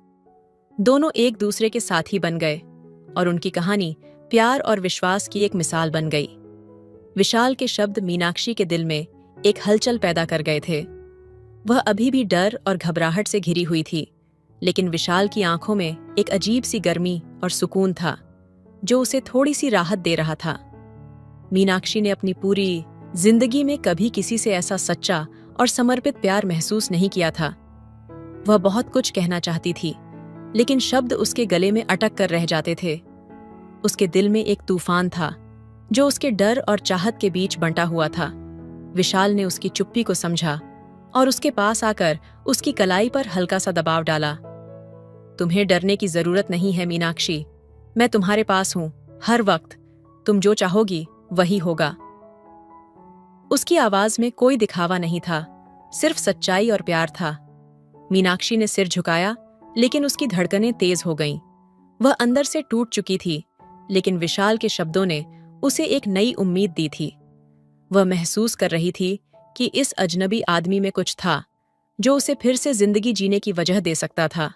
दोनों एक दूसरे के साथी बन गए और उनकी कहानी प्यार और विश्वास की एक मिसाल बन गई। विशाल के शब्द मीनाक्षी के दिल में एक हलचल पैदा कर गए थे। वह अभी भी डर और घबराहट से घिरी हुई थी, लेकिन विशाल की आंखों में एक अजीब सी गर्मी और सुकून था जो उसे थोड़ी सी राहत दे रहा था। मीनाक्षी ने अपनी पूरी जिंदगी में कभी किसी से ऐसा सच्चा और समर्पित प्यार महसूस नहीं किया था। वह बहुत कुछ कहना चाहती थी, लेकिन शब्द उसके गले में अटक कर रह जाते थे। उसके दिल में एक तूफान था जो उसके डर और चाहत के बीच बंटा हुआ था। विशाल ने उसकी चुप्पी को समझा और उसके पास आकर उसकी कलाई पर हल्का सा दबाव डाला। तुम्हें डरने की जरूरत नहीं है मीनाक्षी, मैं तुम्हारे पास हूं हर वक्त। तुम जो चाहोगी वही होगा। उसकी आवाज में कोई दिखावा नहीं था, सिर्फ सच्चाई और प्यार था। मीनाक्षी ने सिर झुकाया, लेकिन उसकी धड़कनें तेज हो गईं। वह अंदर से टूट चुकी थी, लेकिन विशाल के शब्दों ने उसे एक नई उम्मीद दी थी। वह महसूस कर रही थी कि इस अजनबी आदमी में कुछ था जो उसे फिर से जिंदगी जीने की वजह दे सकता था।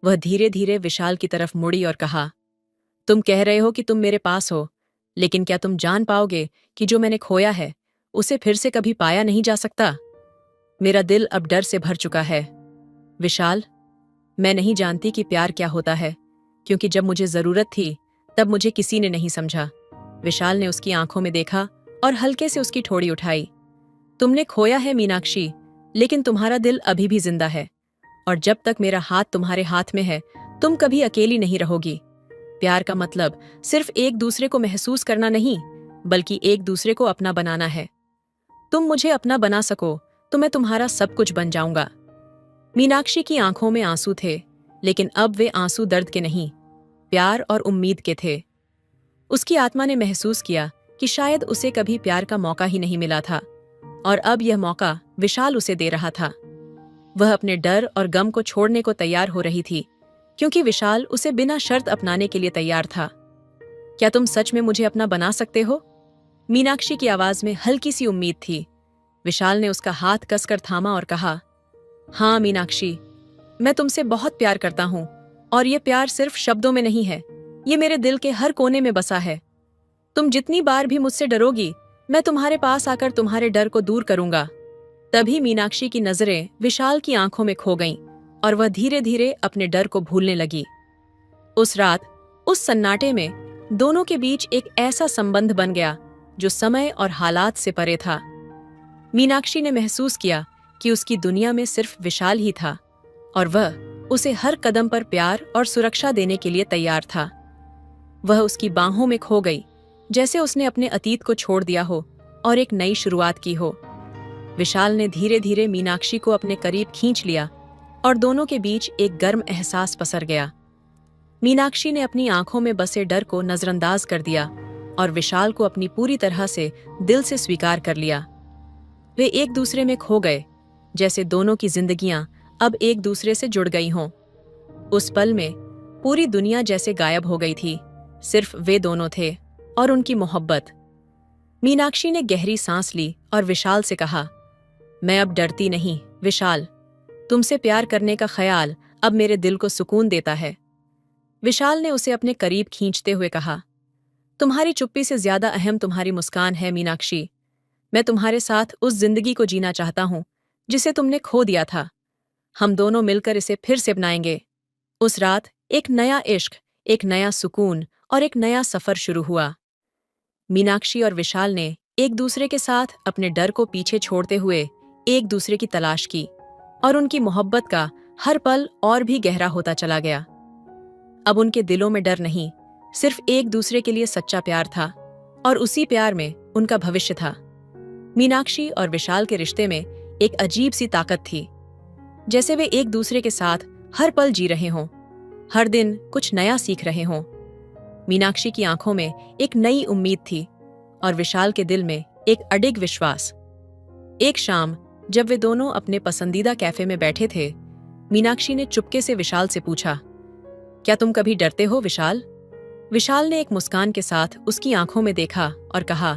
वह धीरे धीरे विशाल की तरफ मुड़ी और कहा, तुम कह रहे हो कि तुम मेरे पास हो, लेकिन क्या तुम जान पाओगे कि जो मैंने खोया है उसे फिर से कभी पाया नहीं जा सकता? मेरा दिल अब डर से भर चुका है विशाल। मैं नहीं जानती कि प्यार क्या होता है, क्योंकि जब मुझे जरूरत थी तब मुझे किसी ने नहीं समझा। विशाल ने उसकी आंखों में देखा और हल्के से उसकी ठोड़ी उठाई। तुमने खोया है मीनाक्षी, लेकिन तुम्हारा दिल अभी भी जिंदा है। और जब तक मेरा हाथ तुम्हारे हाथ में है, तुम कभी अकेली नहीं रहोगी। प्यार का मतलब सिर्फ एक दूसरे को महसूस करना नहीं, बल्कि एक दूसरे को अपना बनाना है। तुम मुझे अपना बना सको तो मैं तुम्हारा सब कुछ बन जाऊंगा। मीनाक्षी की आंखों में आंसू थे, लेकिन अब वे आंसू दर्द के नहीं, प्यार और उम्मीद के थे। उसकी आत्मा ने महसूस किया कि शायद उसे कभी प्यार का मौका ही नहीं मिला था, और अब यह मौका विशाल उसे दे रहा था। वह अपने डर और गम को छोड़ने को तैयार हो रही थी, क्योंकि विशाल उसे बिना शर्त अपनाने के लिए तैयार था। क्या तुम सच में मुझे अपना बना सकते हो? मीनाक्षी की आवाज में हल्की सी उम्मीद थी। विशाल ने उसका हाथ कसकर थामा और कहा, हाँ मीनाक्षी, मैं तुमसे बहुत प्यार करता हूं, और ये प्यार सिर्फ शब्दों में नहीं है, ये मेरे दिल के हर कोने में बसा है। तुम जितनी बार भी मुझसे डरोगी, मैं तुम्हारे पास आकर तुम्हारे डर को दूर करूंगा। तभी मीनाक्षी की नजरें विशाल की आंखों में खो गईं, और वह धीरे धीरे अपने डर को भूलने लगी। उस रात, उस सन्नाटे में दोनों के बीच एक ऐसा संबंध बन गया जो समय और हालात से परे था। मीनाक्षी ने महसूस किया कि उसकी दुनिया में सिर्फ विशाल ही था, और वह उसे हर कदम पर प्यार और सुरक्षा देने के लिए तैयार था। वह उसकी बाहों में खो गई, जैसे उसने अपने अतीत को छोड़ दिया हो और एक नई शुरुआत की हो। विशाल ने धीरे धीरे मीनाक्षी को अपने करीब खींच लिया, और दोनों के बीच एक गर्म एहसास पसर गया। मीनाक्षी ने अपनी आंखों में बसे डर को नजरअंदाज कर दिया और विशाल को अपनी पूरी तरह से दिल से स्वीकार कर लिया। वे एक दूसरे में खो गए, जैसे दोनों की जिंदगियां अब एक दूसरे से जुड़ गई हों। उस पल में पूरी दुनिया जैसे गायब हो गई थी, सिर्फ वे दोनों थे और उनकी मोहब्बत। मीनाक्षी ने गहरी सांस ली और विशाल से कहा, मैं अब डरती नहीं विशाल, तुमसे प्यार करने का ख्याल अब मेरे दिल को सुकून देता है। विशाल ने उसे अपने करीब खींचते हुए कहा, तुम्हारी चुप्पी से ज्यादा अहम तुम्हारी मुस्कान है मीनाक्षी। मैं तुम्हारे साथ उस जिंदगी को जीना चाहता हूं जिसे तुमने खो दिया था। हम दोनों मिलकर इसे फिर से बनाएंगे। उस रात एक नया इश्क, एक नया सुकून और एक नया सफर शुरू हुआ। मीनाक्षी और विशाल ने एक दूसरे के साथ अपने डर को पीछे छोड़ते हुए एक दूसरे की तलाश की, और उनकी मोहब्बत का हर पल और भी गहरा होता चला गया। अब उनके दिलों में डर नहीं, सिर्फ एक दूसरे के लिए सच्चा प्यार था, और उसी प्यार में उनका भविष्य था। मीनाक्षी और विशाल के रिश्ते में एक अजीब सी ताकत थी, जैसे वे एक दूसरे के साथ हर पल जी रहे हों, हर दिन कुछ नया सीख रहे हों। मीनाक्षी की आंखों में एक नई उम्मीद थी, और विशाल के दिल में एक अडिग विश्वास। एक शाम जब वे दोनों अपने पसंदीदा कैफे में बैठे थे, मीनाक्षी ने चुपके से विशाल से पूछा, क्या तुम कभी डरते हो विशाल? विशाल ने एक मुस्कान के साथ उसकी आंखों में देखा और कहा,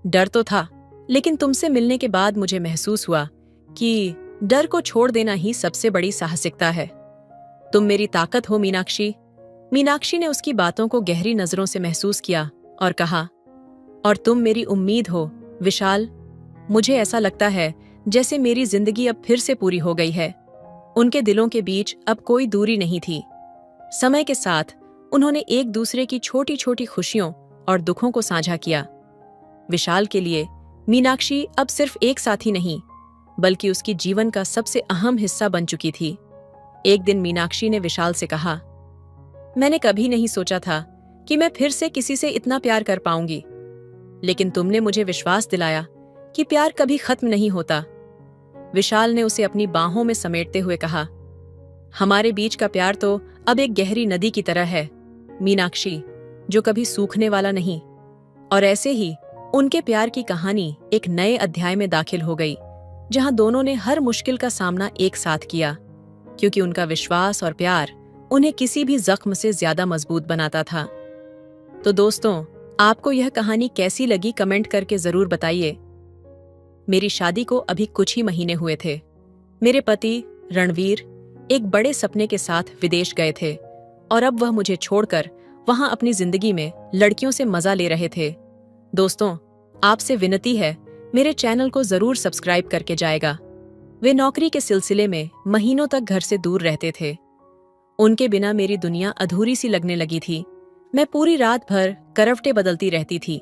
डर तो था, लेकिन तुमसे मिलने के बाद मुझे महसूस हुआ कि डर को छोड़ देना ही सबसे बड़ी साहसिकता है। तुम मेरी ताकत हो मीनाक्षी। मीनाक्षी ने उसकी बातों को गहरी नजरों से महसूस किया और कहा, और तुम मेरी उम्मीद हो विशाल। मुझे ऐसा लगता है जैसे मेरी जिंदगी अब फिर से पूरी हो गई है। उनके दिलों के बीच अब कोई दूरी नहीं थी। समय के साथ उन्होंने एक दूसरे की छोटी छोटी खुशियों और दुखों को साझा किया। विशाल के लिए मीनाक्षी अब सिर्फ एक साथी नहीं, बल्कि उसकी जीवन का सबसे अहम हिस्सा बन चुकी थी। एक दिन मीनाक्षी ने विशाल से कहा, मैंने कभी नहीं सोचा था कि मैं फिर से किसी से इतना प्यार कर पाऊंगी, लेकिन तुमने मुझे विश्वास दिलाया कि प्यार कभी खत्म नहीं होता। विशाल ने उसे अपनी बाहों में समेटते हुए कहा, हमारे बीच का प्यार तो अब एक गहरी नदी की तरह है मीनाक्षी, जो कभी सूखने वाला नहीं। और ऐसे ही उनके प्यार की कहानी एक नए अध्याय में दाखिल हो गई, जहां दोनों ने हर मुश्किल का सामना एक साथ किया, क्योंकि उनका विश्वास और प्यार उन्हें किसी भी जख्म से ज्यादा मजबूत बनाता था। तो दोस्तों, आपको यह कहानी कैसी लगी कमेंट करके जरूर बताइए। मेरी शादी को अभी कुछ ही महीने हुए थे। मेरे पति रणवीर एक बड़े सपने के साथ विदेश गए थे, और अब वह मुझे छोड़कर वहां अपनी जिंदगी में लड़कियों से मजा ले रहे थे। दोस्तों, आपसे विनती है, मेरे चैनल को जरूर सब्सक्राइब करके जाएगा। वे नौकरी के सिलसिले में महीनों तक घर से दूर रहते थे। उनके बिना मेरी दुनिया अधूरी सी लगने लगी थी। मैं पूरी रात भर करवटें बदलती रहती थी,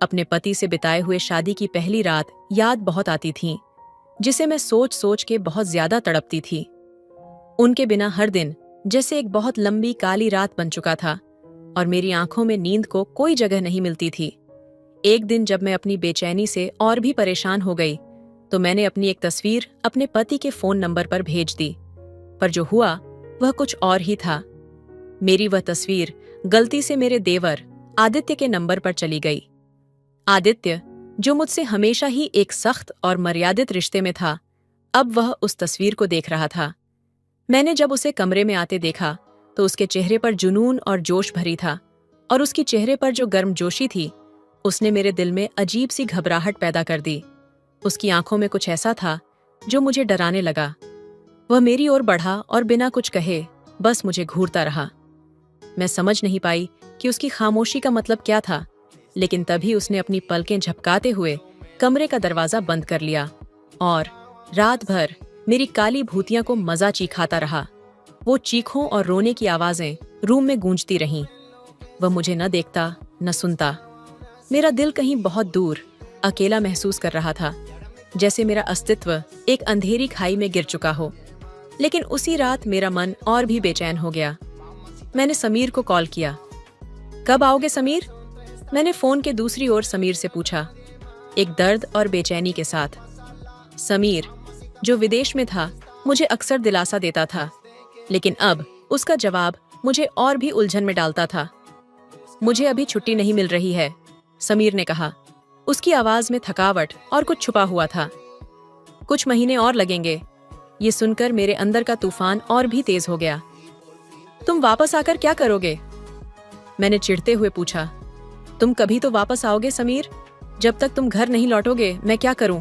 अपने पति से बिताए हुए शादी की पहली रात याद बहुत आती थीं, जिसे मैं सोच सोच के बहुत ज्यादा तड़पती थी। उनके बिना हर दिन जैसे एक बहुत लंबी काली रात बन चुका था और मेरी आंखों में नींद को कोई जगह नहीं मिलती थी। एक दिन जब मैं अपनी बेचैनी से और भी परेशान हो गई तो मैंने अपनी एक तस्वीर अपने पति के फोन नंबर पर भेज दी, पर जो हुआ वह कुछ और ही था। मेरी वह तस्वीर गलती से मेरे देवर आदित्य के नंबर पर चली गई। आदित्य, जो मुझसे हमेशा ही एक सख्त और मर्यादित रिश्ते में था, अब वह उस तस्वीर को देख रहा था। मैंने जब उसे कमरे में आते देखा तो उसके चेहरे पर जुनून और जोश भरी था, और उसकी चेहरे पर जो गर्मजोशी थी उसने मेरे दिल में अजीब सी घबराहट पैदा कर दी। उसकी आंखों में कुछ ऐसा था जो मुझे डराने लगा। वह मेरी ओर बढ़ा और बिना कुछ कहे बस मुझे घूरता रहा। मैं समझ नहीं पाई कि उसकी खामोशी का मतलब क्या था, लेकिन तभी उसने अपनी पलकें झपकाते हुए कमरे का दरवाजा बंद कर लिया और रात भर मेरी काली भूतियां को मजा चिखाता रहा। वो चीखों और रोने की आवाजें रूम में गूंजती रहीं। वह मुझे न देखता न सुनता। मेरा दिल कहीं बहुत दूर अकेला महसूस कर रहा था, जैसे मेरा अस्तित्व एक अंधेरी खाई में गिर चुका हो। लेकिन उसी रात मेरा मन और भी बेचैन हो गया। मैंने समीर को कॉल किया। कब आओगे समीर? मैंने फोन के दूसरी ओर समीर से पूछा, एक दर्द और बेचैनी के साथ। समीर, जो विदेश में था, मुझे अक्सर दिलासा देता था, लेकिन अब उसका जवाब मुझे और भी उलझन में डालता था। मुझे अभी छुट्टी नहीं मिल रही है, समीर ने कहा। उसकी आवाज में थकावट और कुछ छुपा हुआ था। कुछ महीने और लगेंगे। ये सुनकर मेरे अंदर का तूफान और भी तेज हो गया। तुम वापस आकर क्या करोगे? मैंने चिढ़ते हुए पूछा। तुम कभी तो वापस आओगे समीर। जब तक तुम घर नहीं लौटोगे मैं क्या करूं?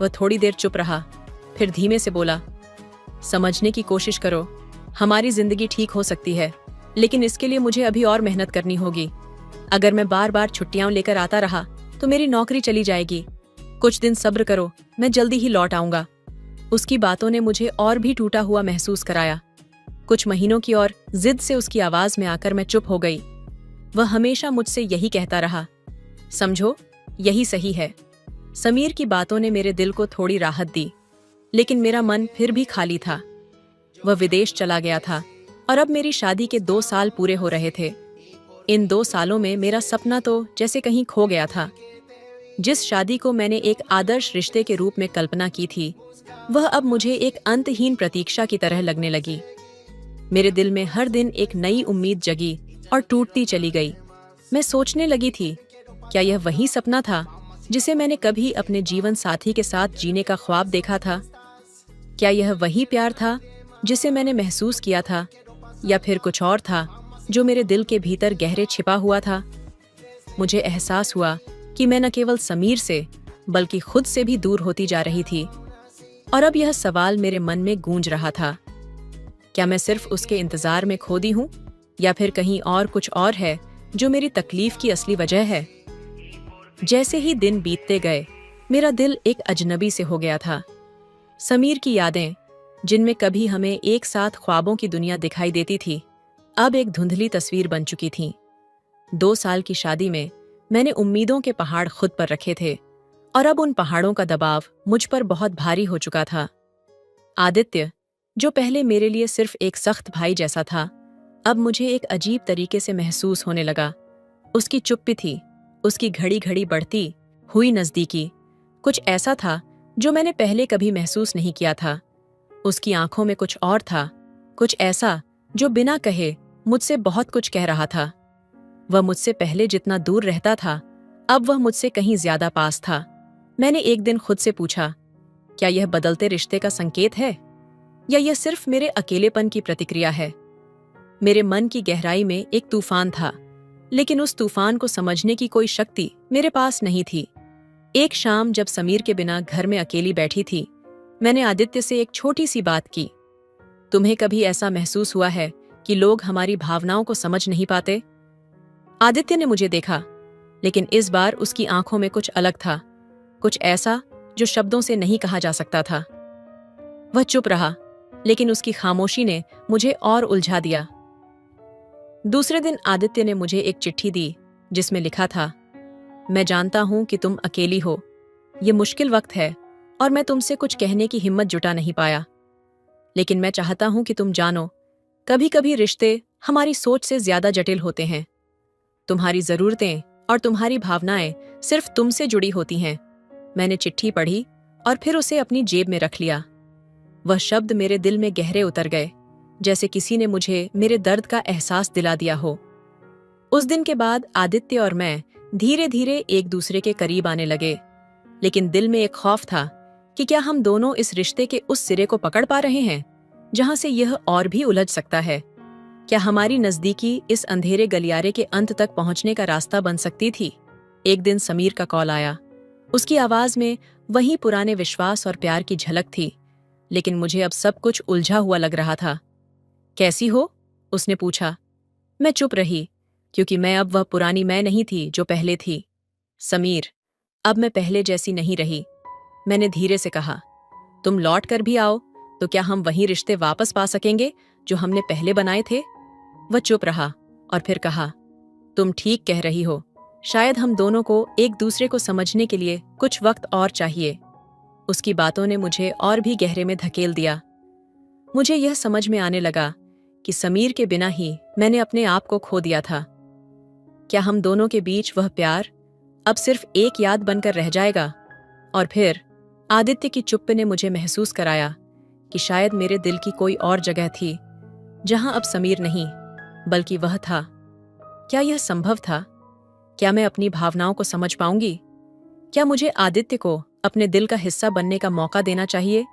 वह थोड़ी देर चुप रहा, फिर धीमे से बोला, समझने की कोशिश करो। हमारी जिंदगी ठीक हो सकती है, लेकिन इसके लिए मुझे अभी और मेहनत करनी होगी। अगर मैं बार बार छुट्टियां लेकर आता रहा तो मेरी नौकरी चली जाएगी। कुछ दिन सब्र करो, मैं जल्दी ही लौट आऊंगा। उसकी बातों ने मुझे और भी टूटा हुआ महसूस कराया। कुछ महीनों की और जिद से उसकी आवाज में आकर मैं चुप हो गई। वह हमेशा मुझसे यही कहता रहा, समझो, यही सही है। समीर की बातों ने मेरे दिल को थोड़ी राहत दी, लेकिन मेरा मन फिर भी खाली था। वह विदेश चला गया था और अब मेरी शादी के 2 साल पूरे हो रहे थे। इन 2 सालों में मेरा सपना तो जैसे कहीं खो गया था। जिस शादी को मैंने एक आदर्श रिश्ते के रूप में कल्पना की थी, वह अब मुझे एक अंतहीन प्रतीक्षा की तरह लगने लगी। मेरे दिल में हर दिन एक नई उम्मीद जगी और टूटती चली गई। मैं सोचने लगी थी, क्या यह वही सपना था जिसे मैंने कभी अपने जीवन साथी के साथ जीने का ख्वाब देखा था? क्या यह वही प्यार था जिसे मैंने महसूस किया था, या फिर कुछ और था जो मेरे दिल के भीतर गहरे छिपा हुआ था? मुझे एहसास हुआ कि मैं न केवल समीर से बल्कि खुद से भी दूर होती जा रही थी, और अब यह सवाल मेरे मन में गूंज रहा था, क्या मैं सिर्फ उसके इंतजार में खो दी हूँ, या फिर कहीं और कुछ और है जो मेरी तकलीफ की असली वजह है? जैसे ही दिन बीतते गए, मेरा दिल एक अजनबी से हो गया था। समीर की यादें, जिनमें कभी हमें एक साथ ख्वाबों की दुनिया दिखाई देती थी, अब एक धुंधली तस्वीर बन चुकी थीं। 2 साल की शादी में मैंने उम्मीदों के पहाड़ खुद पर रखे थे, और अब उन पहाड़ों का दबाव मुझ पर बहुत भारी हो चुका था। आदित्य, जो पहले मेरे लिए सिर्फ एक सख्त भाई जैसा था, अब मुझे एक अजीब तरीके से महसूस होने लगा। उसकी चुप्पी थी, उसकी घड़ी घड़ी बढ़ती हुई नजदीकी, कुछ ऐसा था जो मैंने पहले कभी महसूस नहीं किया था। उसकी आंखों में कुछ और था, कुछ ऐसा जो बिना कहे मुझसे बहुत कुछ कह रहा था। वह मुझसे पहले जितना दूर रहता था, अब वह मुझसे कहीं ज्यादा पास था। मैंने एक दिन खुद से पूछा, क्या यह बदलते रिश्ते का संकेत है, या यह सिर्फ मेरे अकेलेपन की प्रतिक्रिया है? मेरे मन की गहराई में एक तूफान था, लेकिन उस तूफान को समझने की कोई शक्ति मेरे पास नहीं थी। एक शाम जब समीर के बिना घर में अकेली बैठी थी, मैंने आदित्य से एक छोटी सी बात की। तुम्हें कभी ऐसा महसूस हुआ है कि लोग हमारी भावनाओं को समझ नहीं पाते? आदित्य ने मुझे देखा, लेकिन इस बार उसकी आंखों में कुछ अलग था, कुछ ऐसा जो शब्दों से नहीं कहा जा सकता था। वह चुप रहा, लेकिन उसकी खामोशी ने मुझे और उलझा दिया। दूसरे दिन आदित्य ने मुझे एक चिट्ठी दी जिसमें लिखा था, मैं जानता हूं कि तुम अकेली हो। ये मुश्किल वक्त है और मैं तुमसे कुछ कहने की हिम्मत जुटा नहीं पाया। लेकिन मैं चाहता हूं कि तुम जानो, कभी कभी रिश्ते हमारी सोच से ज्यादा जटिल होते हैं। तुम्हारी जरूरतें और तुम्हारी भावनाएं सिर्फ तुमसे जुड़ी होती हैं। मैंने चिट्ठी पढ़ी और फिर उसे अपनी जेब में रख लिया। वह शब्द मेरे दिल में गहरे उतर गए, जैसे किसी ने मुझे मेरे दर्द का एहसास दिला दिया हो। उस दिन के बाद आदित्य और मैं धीरे धीरे एक दूसरे के करीब आने लगे, लेकिन दिल में एक खौफ था कि क्या हम दोनों इस रिश्ते के उस सिरे को पकड़ पा रहे हैं जहां से यह और भी उलझ सकता है। क्या हमारी नजदीकी इस अंधेरे गलियारे के अंत तक पहुंचने का रास्ता बन सकती थी। एक दिन समीर का कॉल आया। उसकी आवाज में वही पुराने विश्वास और प्यार की झलक थी, लेकिन मुझे अब सब कुछ उलझा हुआ लग रहा था। कैसी हो? उसने पूछा। मैं चुप रही, क्योंकि मैं अब वह पुरानी मैं नहीं थी जो पहले थी। समीर, अब मैं पहले जैसी नहीं रही। मैंने धीरे से कहा, तुम लौट कर भी आओ तो क्या हम वही रिश्ते वापस पा सकेंगे जो हमने पहले बनाए थे? वह चुप रहा और फिर कहा, तुम ठीक कह रही हो। शायद हम दोनों को एक दूसरे को समझने के लिए कुछ वक्त और चाहिए। उसकी बातों ने मुझे और भी गहरे में धकेल दिया। मुझे यह समझ में आने लगा कि समीर के बिना ही मैंने अपने आप को खो दिया था। क्या हम दोनों के बीच वह प्यार अब सिर्फ एक याद बनकर रह जाएगा? और फिर आदित्य की चुप्पी ने मुझे महसूस कराया कि शायद मेरे दिल की कोई और जगह थी, जहां अब समीर नहीं बल्कि वह था। क्या यह संभव था? क्या मैं अपनी भावनाओं को समझ पाऊंगी? क्या मुझे आदित्य को अपने दिल का हिस्सा बनने का मौका देना चाहिए,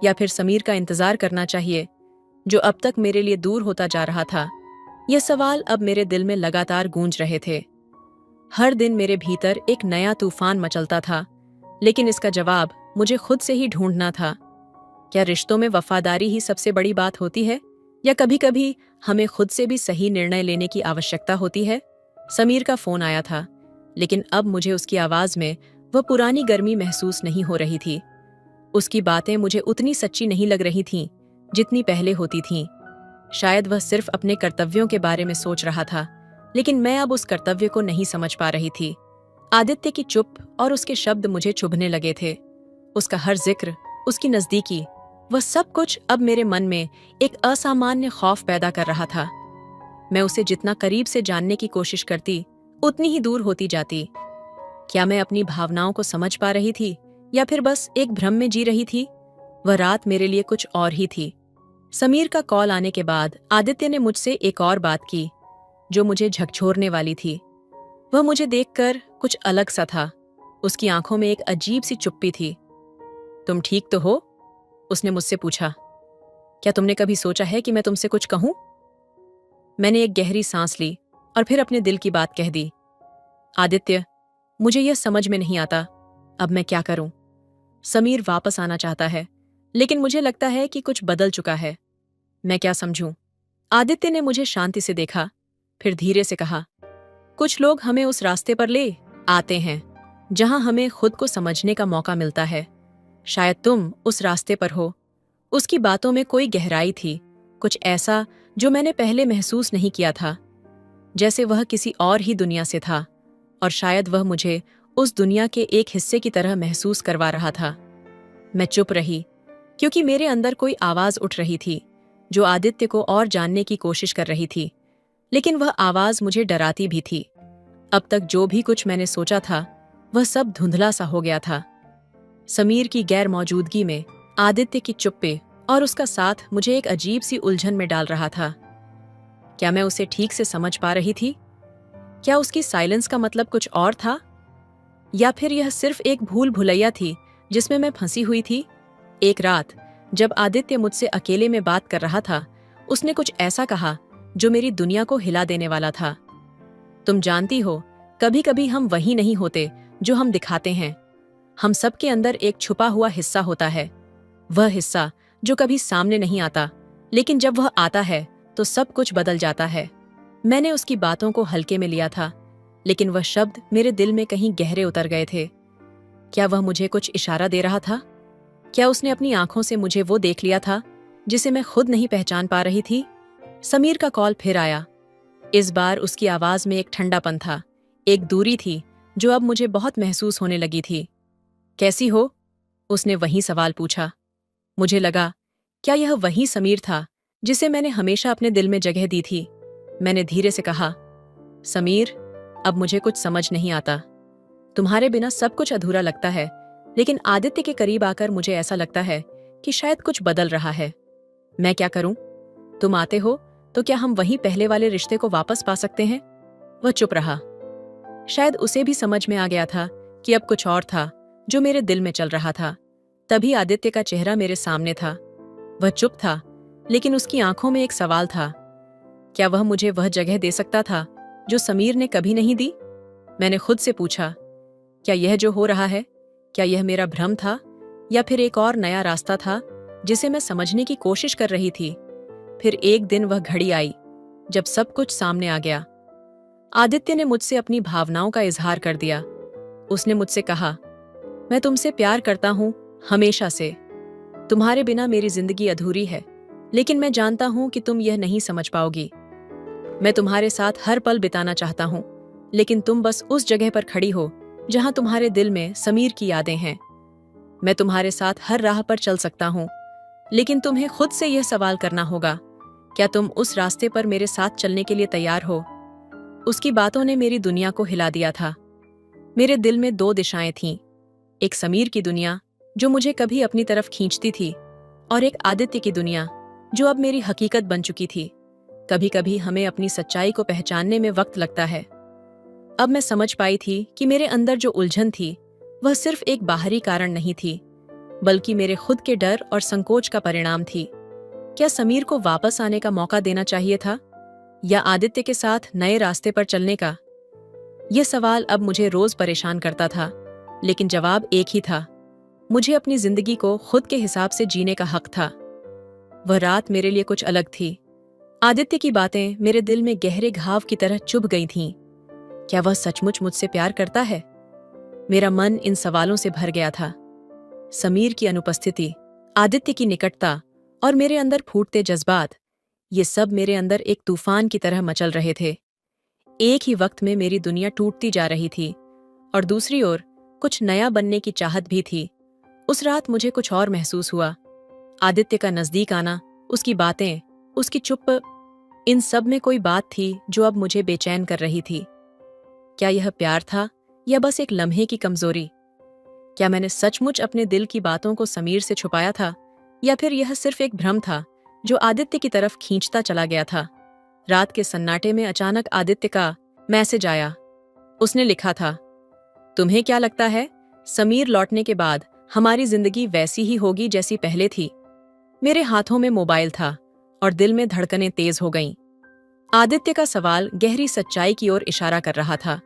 या फिर समीर का इंतजार करना चाहिए जो अब तक मेरे लिए दूर होता जा रहा था? ये सवाल अब मेरे दिल में लगातार गूंज रहे थे। हर दिन मेरे भीतर एक नया तूफान मचलता था, लेकिन इसका जवाब मुझे खुद से ही ढूंढना था। क्या रिश्तों में वफादारी ही सबसे बड़ी बात होती है, या कभी कभी हमें खुद से भी सही निर्णय लेने की आवश्यकता होती है? समीर का फोन आया था, लेकिन अब मुझे उसकी आवाज में वह पुरानी गर्मी महसूस नहीं हो रही थी। उसकी बातें मुझे उतनी सच्ची नहीं लग रही थीं जितनी पहले होती थीं। शायद वह सिर्फ अपने कर्तव्यों के बारे में सोच रहा था, लेकिन मैं अब उस कर्तव्य को नहीं समझ पा रही थी। आदित्य की चुप और उसके शब्द मुझे चुभने लगे थे। उसका हर जिक्र, उसकी नजदीकी, वह सब कुछ अब मेरे मन में एक असामान्य खौफ पैदा कर रहा था। मैं उसे जितना करीब से जानने की कोशिश करती, उतनी ही दूर होती जाती। क्या मैं अपनी भावनाओं को समझ पा रही थी, या फिर बस एक भ्रम में जी रही थी? वह रात मेरे लिए कुछ और ही थी। समीर का कॉल आने के बाद आदित्य ने मुझसे एक और बात की जो मुझे झकझोरने वाली थी। वह मुझे देखकर कुछ अलग सा था। उसकी आंखों में एक अजीब सी चुप्पी थी। तुम ठीक तो हो? उसने मुझसे पूछा। क्या तुमने कभी सोचा है कि मैं तुमसे कुछ कहूं? मैंने एक गहरी सांस ली और फिर अपने दिल की बात कह दी। आदित्य, मुझे यह समझ में नहीं आता, अब मैं क्या करूं? समीर वापस आना चाहता है, लेकिन मुझे लगता है कि कुछ बदल चुका है। मैं क्या समझूं? आदित्य ने मुझे शांति से देखा, फिर धीरे से कहा, कुछ लोग हमें उस रास्ते पर ले आते हैं जहां हमें खुद को समझने का मौका मिलता है। शायद तुम उस रास्ते पर हो। उसकी बातों में कोई गहराई थी, कुछ ऐसा जो मैंने पहले महसूस नहीं किया था, जैसे वह किसी और ही दुनिया से था, और शायद वह मुझे उस दुनिया के एक हिस्से की तरह महसूस करवा रहा था। मैं चुप रही, क्योंकि मेरे अंदर कोई आवाज उठ रही थी जो आदित्य को और जानने की कोशिश कर रही थी, लेकिन वह आवाज मुझे डराती भी थी। अब तक जो भी कुछ मैंने सोचा था वह सब धुंधला सा हो गया था। समीर की गैर मौजूदगी में आदित्य की चुप्पी और उसका साथ मुझे एक अजीब सी उलझन में डाल रहा था। क्या मैं उसे ठीक से समझ पा रही थी? क्या उसकी साइलेंस का मतलब कुछ और था, या फिर यह सिर्फ एक भूल भुलैया थी जिसमें मैं फंसी हुई थी? एक रात जब आदित्य मुझसे अकेले में बात कर रहा था, उसने कुछ ऐसा कहा जो मेरी दुनिया को हिला देने वाला था। तुम जानती हो, कभी कभी हम वही नहीं होते जो हम दिखाते हैं। हम सबके अंदर एक छुपा हुआ हिस्सा होता है, वह हिस्सा जो कभी सामने नहीं आता, लेकिन जब वह आता है तो सब कुछ बदल जाता है। मैंने उसकी बातों को हल्के में लिया था, लेकिन वह शब्द मेरे दिल में कहीं गहरे उतर गए थे। क्या वह मुझे कुछ इशारा दे रहा था? क्या उसने अपनी आंखों से मुझे वो देख लिया था जिसे मैं खुद नहीं पहचान पा रही थी? समीर का कॉल फिर आया। इस बार उसकी आवाज में एक ठंडापन था, एक दूरी थी जो अब मुझे बहुत महसूस होने लगी थी। कैसी हो? उसने वही सवाल पूछा। मुझे लगा, क्या यह वही समीर था जिसे मैंने हमेशा अपने दिल में जगह दी थी? मैंने धीरे से कहा, समीर, अब मुझे कुछ समझ नहीं आता। तुम्हारे बिना सब कुछ अधूरा लगता है, लेकिन आदित्य के करीब आकर मुझे ऐसा लगता है कि शायद कुछ बदल रहा है। मैं क्या करूं? तुम आते हो तो क्या हम वही पहले वाले रिश्ते को वापस पा सकते हैं? वह चुप रहा। शायद उसे भी समझ में आ गया था कि अब कुछ और था जो मेरे दिल में चल रहा था। तभी आदित्य का चेहरा मेरे सामने था। वह चुप था, लेकिन उसकी आंखों में एक सवाल था। क्या वह मुझे वह जगह दे सकता था जो समीर ने कभी नहीं दी? मैंने खुद से पूछा, क्या यह जो हो रहा है, क्या यह मेरा भ्रम था या फिर एक और नया रास्ता था जिसे मैं समझने की कोशिश कर रही थी? फिर एक दिन वह घड़ी आई जब सब कुछ सामने आ गया। आदित्य ने मुझसे अपनी भावनाओं का इजहार कर दिया। उसने मुझसे कहा, मैं तुमसे प्यार करता हूं, हमेशा से। तुम्हारे बिना मेरी जिंदगी अधूरी है, लेकिन मैं जानता हूं कि तुम यह नहीं समझ पाओगी। मैं तुम्हारे साथ हर पल बिताना चाहता हूं, लेकिन तुम बस उस जगह पर खड़ी हो जहां तुम्हारे दिल में समीर की यादें हैं। मैं तुम्हारे साथ हर राह पर चल सकता हूं, लेकिन तुम्हें खुद से यह सवाल करना होगा, क्या तुम उस रास्ते पर मेरे साथ चलने के लिए तैयार हो? उसकी बातों ने मेरी दुनिया को हिला दिया था। मेरे दिल में दो दिशाएं थीं, एक समीर की दुनिया जो मुझे कभी अपनी तरफ खींचती थी, और एक आदित्य की दुनिया जो अब मेरी हकीकत बन चुकी थी। कभी कभी हमें अपनी सच्चाई को पहचानने में वक्त लगता है। अब मैं समझ पाई थी कि मेरे अंदर जो उलझन थी वह सिर्फ एक बाहरी कारण नहीं थी, बल्कि मेरे खुद के डर और संकोच का परिणाम थी। क्या समीर को वापस आने का मौका देना चाहिए था, या आदित्य के साथ नए रास्ते पर चलने का? यह सवाल अब मुझे रोज परेशान करता था, लेकिन जवाब एक ही था, मुझे अपनी जिंदगी को खुद के हिसाब से जीने का हक था। वह रात मेरे लिए कुछ अलग थी। आदित्य की बातें मेरे दिल में गहरे घाव की तरह चुभ गई थीं। क्या वह सचमुच मुझसे प्यार करता है? मेरा मन इन सवालों से भर गया था। समीर की अनुपस्थिति, आदित्य की निकटता और मेरे अंदर फूटते जज्बात, ये सब मेरे अंदर एक तूफान की तरह मचल रहे थे। एक ही वक्त में मेरी दुनिया टूटती जा रही थी और दूसरी ओर कुछ नया बनने की चाहत भी थी। उस रात मुझे कुछ और महसूस हुआ। आदित्य का नजदीक आना, उसकी बातें, उसकी चुप, इन सब में कोई बात थी जो अब मुझे बेचैन कर रही थी। क्या यह प्यार था या बस एक लम्हे की कमजोरी? क्या मैंने सचमुच अपने दिल की बातों को समीर से छुपाया था, या फिर यह सिर्फ एक भ्रम था जो आदित्य की तरफ खींचता चला गया था? रात के सन्नाटे में अचानक आदित्य का मैसेज आया। उसने लिखा था, तुम्हें क्या लगता है, समीर लौटने के बाद हमारी जिंदगी वैसी ही होगी जैसी पहले थी? मेरे हाथों में मोबाइल था और दिल में धड़कनें तेज हो गईं। आदित्य का सवाल गहरी सच्चाई की ओर इशारा कर रहा था।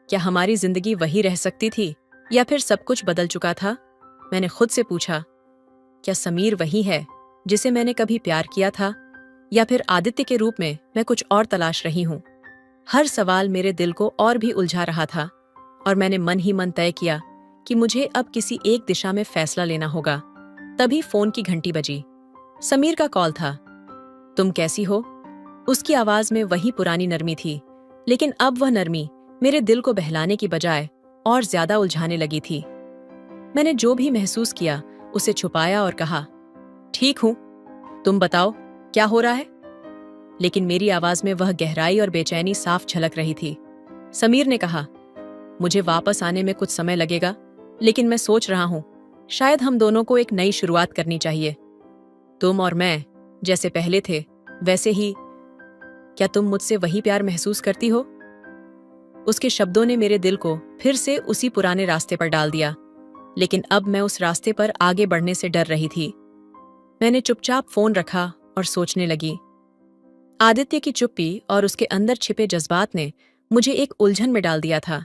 क्या हमारी जिंदगी वही रह सकती थी या फिर सब कुछ बदल चुका था? मैंने खुद से पूछा, क्या समीर वही है जिसे मैंने कभी प्यार किया था, या फिर आदित्य के रूप में मैं कुछ और तलाश रही हूं? हर सवाल मेरे दिल को और भी उलझा रहा था, और मैंने मन ही मन तय किया कि मुझे अब किसी एक दिशा में फैसला लेना होगा। तभी फोन की घंटी बजी। समीर का कॉल था। तुम कैसी हो? उसकी आवाज में वही पुरानी नरमी थी, लेकिन अब वह नरमी मेरे दिल को बहलाने की बजाय और ज्यादा उलझाने लगी थी। मैंने जो भी महसूस किया उसे छुपाया और कहा, ठीक हूं, तुम बताओ क्या हो रहा है? लेकिन मेरी आवाज में वह गहराई और बेचैनी साफ झलक रही थी। समीर ने कहा, मुझे वापस आने में कुछ समय लगेगा, लेकिन मैं सोच रहा हूं, शायद हम दोनों को एक नई शुरुआत करनी चाहिए। तुम और मैं जैसे पहले थे वैसे ही। क्या तुम मुझसे वही प्यार महसूस करती हो? उसके शब्दों ने मेरे दिल को फिर से उसी पुराने रास्ते पर डाल दिया, लेकिन अब मैं उस रास्ते पर आगे बढ़ने से डर रही थी। मैंने चुपचाप फोन रखा और सोचने लगी। आदित्य की चुप्पी और उसके अंदर छिपे जज्बात ने मुझे एक उलझन में डाल दिया था।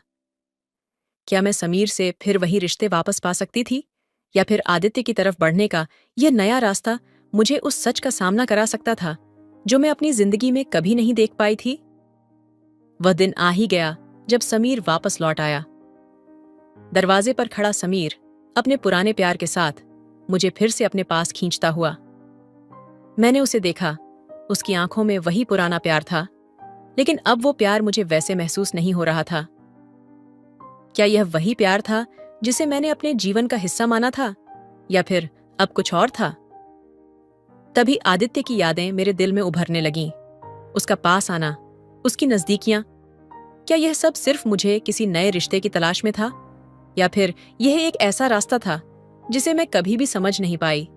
क्या मैं समीर से फिर वही रिश्ते वापस पा सकती थी, या फिर आदित्य की तरफ बढ़ने का यह नया रास्ता मुझे उस सच का सामना करा सकता था जो मैं अपनी जिंदगी में कभी नहीं देख पाई थी? वह दिन आ ही गया जब समीर वापस लौट आया। दरवाजे पर खड़ा समीर अपने पुराने प्यार के साथ मुझे फिर से अपने पास खींचता हुआ। मैंने उसे देखा। उसकी आंखों में वही पुराना प्यार था, लेकिन अब वो प्यार मुझे वैसे महसूस नहीं हो रहा था। क्या यह वही प्यार था जिसे मैंने अपने जीवन का हिस्सा माना था, या फिर अब कुछ और था? तभी आदित्य की यादें मेरे दिल में उभरने लगीं। उसका पास आना, उसकी नजदीकियां। क्या यह सब सिर्फ मुझे किसी नए रिश्ते की तलाश में था, या फिर यह एक ऐसा रास्ता था जिसे मैं कभी भी समझ नहीं पाई?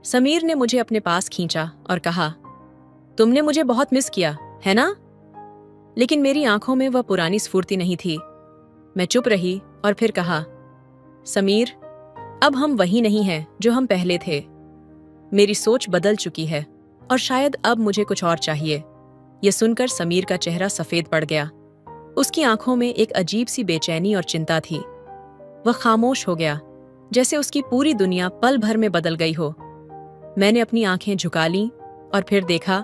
समीर ने मुझे अपने पास खींचा और कहा, तुमने मुझे बहुत मिस किया, है ना? लेकिन मेरी आंखों में वह पुरानी स्फूर्ति नहीं थी। मैं चुप रही और फिर कहा, समीर, अब हम वही नहीं हैं जो हम पहले थे। मेरी सोच बदल चुकी है और शायद अब मुझे कुछ और चाहिए। यह सुनकर समीर का चेहरा सफेद पड़ गया। उसकी आंखों में एक अजीब सी बेचैनी और चिंता थी। वह खामोश हो गया, जैसे उसकी पूरी दुनिया पल भर में बदल गई हो। मैंने अपनी आंखें झुका लीं और फिर देखा,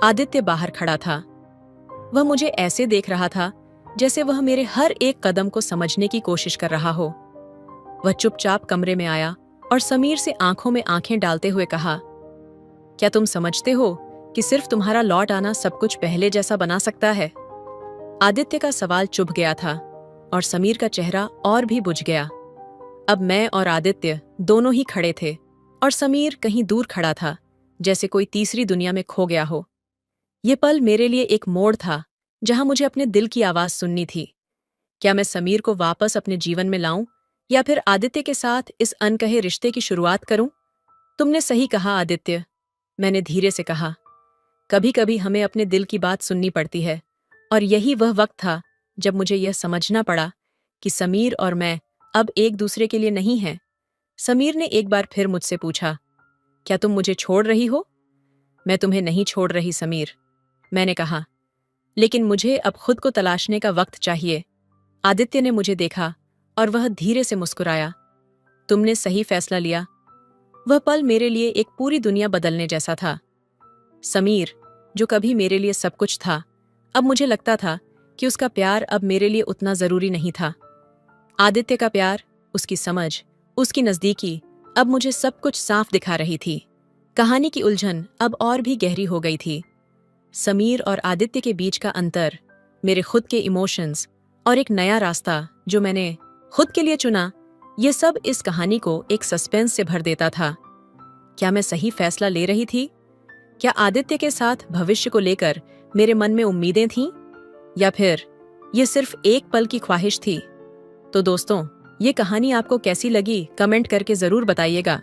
आदित्य बाहर खड़ा था। वह मुझे ऐसे देख रहा था जैसे वह मेरे हर एक कदम को समझने की कोशिश कर रहा हो। वह चुपचाप कमरे में आया और समीर से आंखों में आंखें डालते हुए कहा, क्या तुम समझते हो कि सिर्फ तुम्हारा लौट आना सब कुछ पहले जैसा बना सकता है? आदित्य का सवाल चुभ गया था और समीर का चेहरा और भी बुझ गया। अब मैं और आदित्य दोनों ही खड़े थे और समीर कहीं दूर खड़ा था, जैसे कोई तीसरी दुनिया में खो गया हो। ये पल मेरे लिए एक मोड़ था जहां मुझे अपने दिल की आवाज सुननी थी। क्या मैं समीर को वापस अपने जीवन में लाऊं, या फिर आदित्य के साथ इस अनकहे रिश्ते की शुरुआत करूं? तुमने सही कहा आदित्य, मैंने धीरे से कहा। कभी कभी हमें अपने दिल की बात सुननी पड़ती है, और यही वह वक्त था जब मुझे यह समझना पड़ा कि समीर और मैं अब एक दूसरे के लिए नहीं हैं। समीर ने एक बार फिर मुझसे पूछा, क्या तुम मुझे छोड़ रही हो? मैं तुम्हें नहीं छोड़ रही समीर, मैंने कहा, लेकिन मुझे अब खुद को तलाशने का वक्त चाहिए। आदित्य ने मुझे देखा और वह धीरे से मुस्कुराया। तुमने सही फैसला लिया। वह पल मेरे लिए एक पूरी दुनिया बदलने जैसा था। समीर, जो कभी मेरे लिए सब कुछ था, अब मुझे लगता था कि उसका प्यार अब मेरे लिए उतना जरूरी नहीं था। आदित्य का प्यार, उसकी समझ, उसकी नजदीकी अब मुझे सब कुछ साफ दिखा रही थी। कहानी की उलझन अब और भी गहरी हो गई थी। समीर और आदित्य के बीच का अंतर, मेरे खुद के इमोशंस और एक नया रास्ता जो मैंने खुद के लिए चुना, ये सब इस कहानी को एक सस्पेंस से भर देता था। क्या मैं सही फैसला ले रही थी? क्या आदित्य के साथ भविष्य को लेकर मेरे मन में उम्मीदें थीं, या फिर ये सिर्फ एक पल की ख्वाहिश थी? तो दोस्तों, ये कहानी आपको कैसी लगी कमेंट करके जरूर बताइएगा।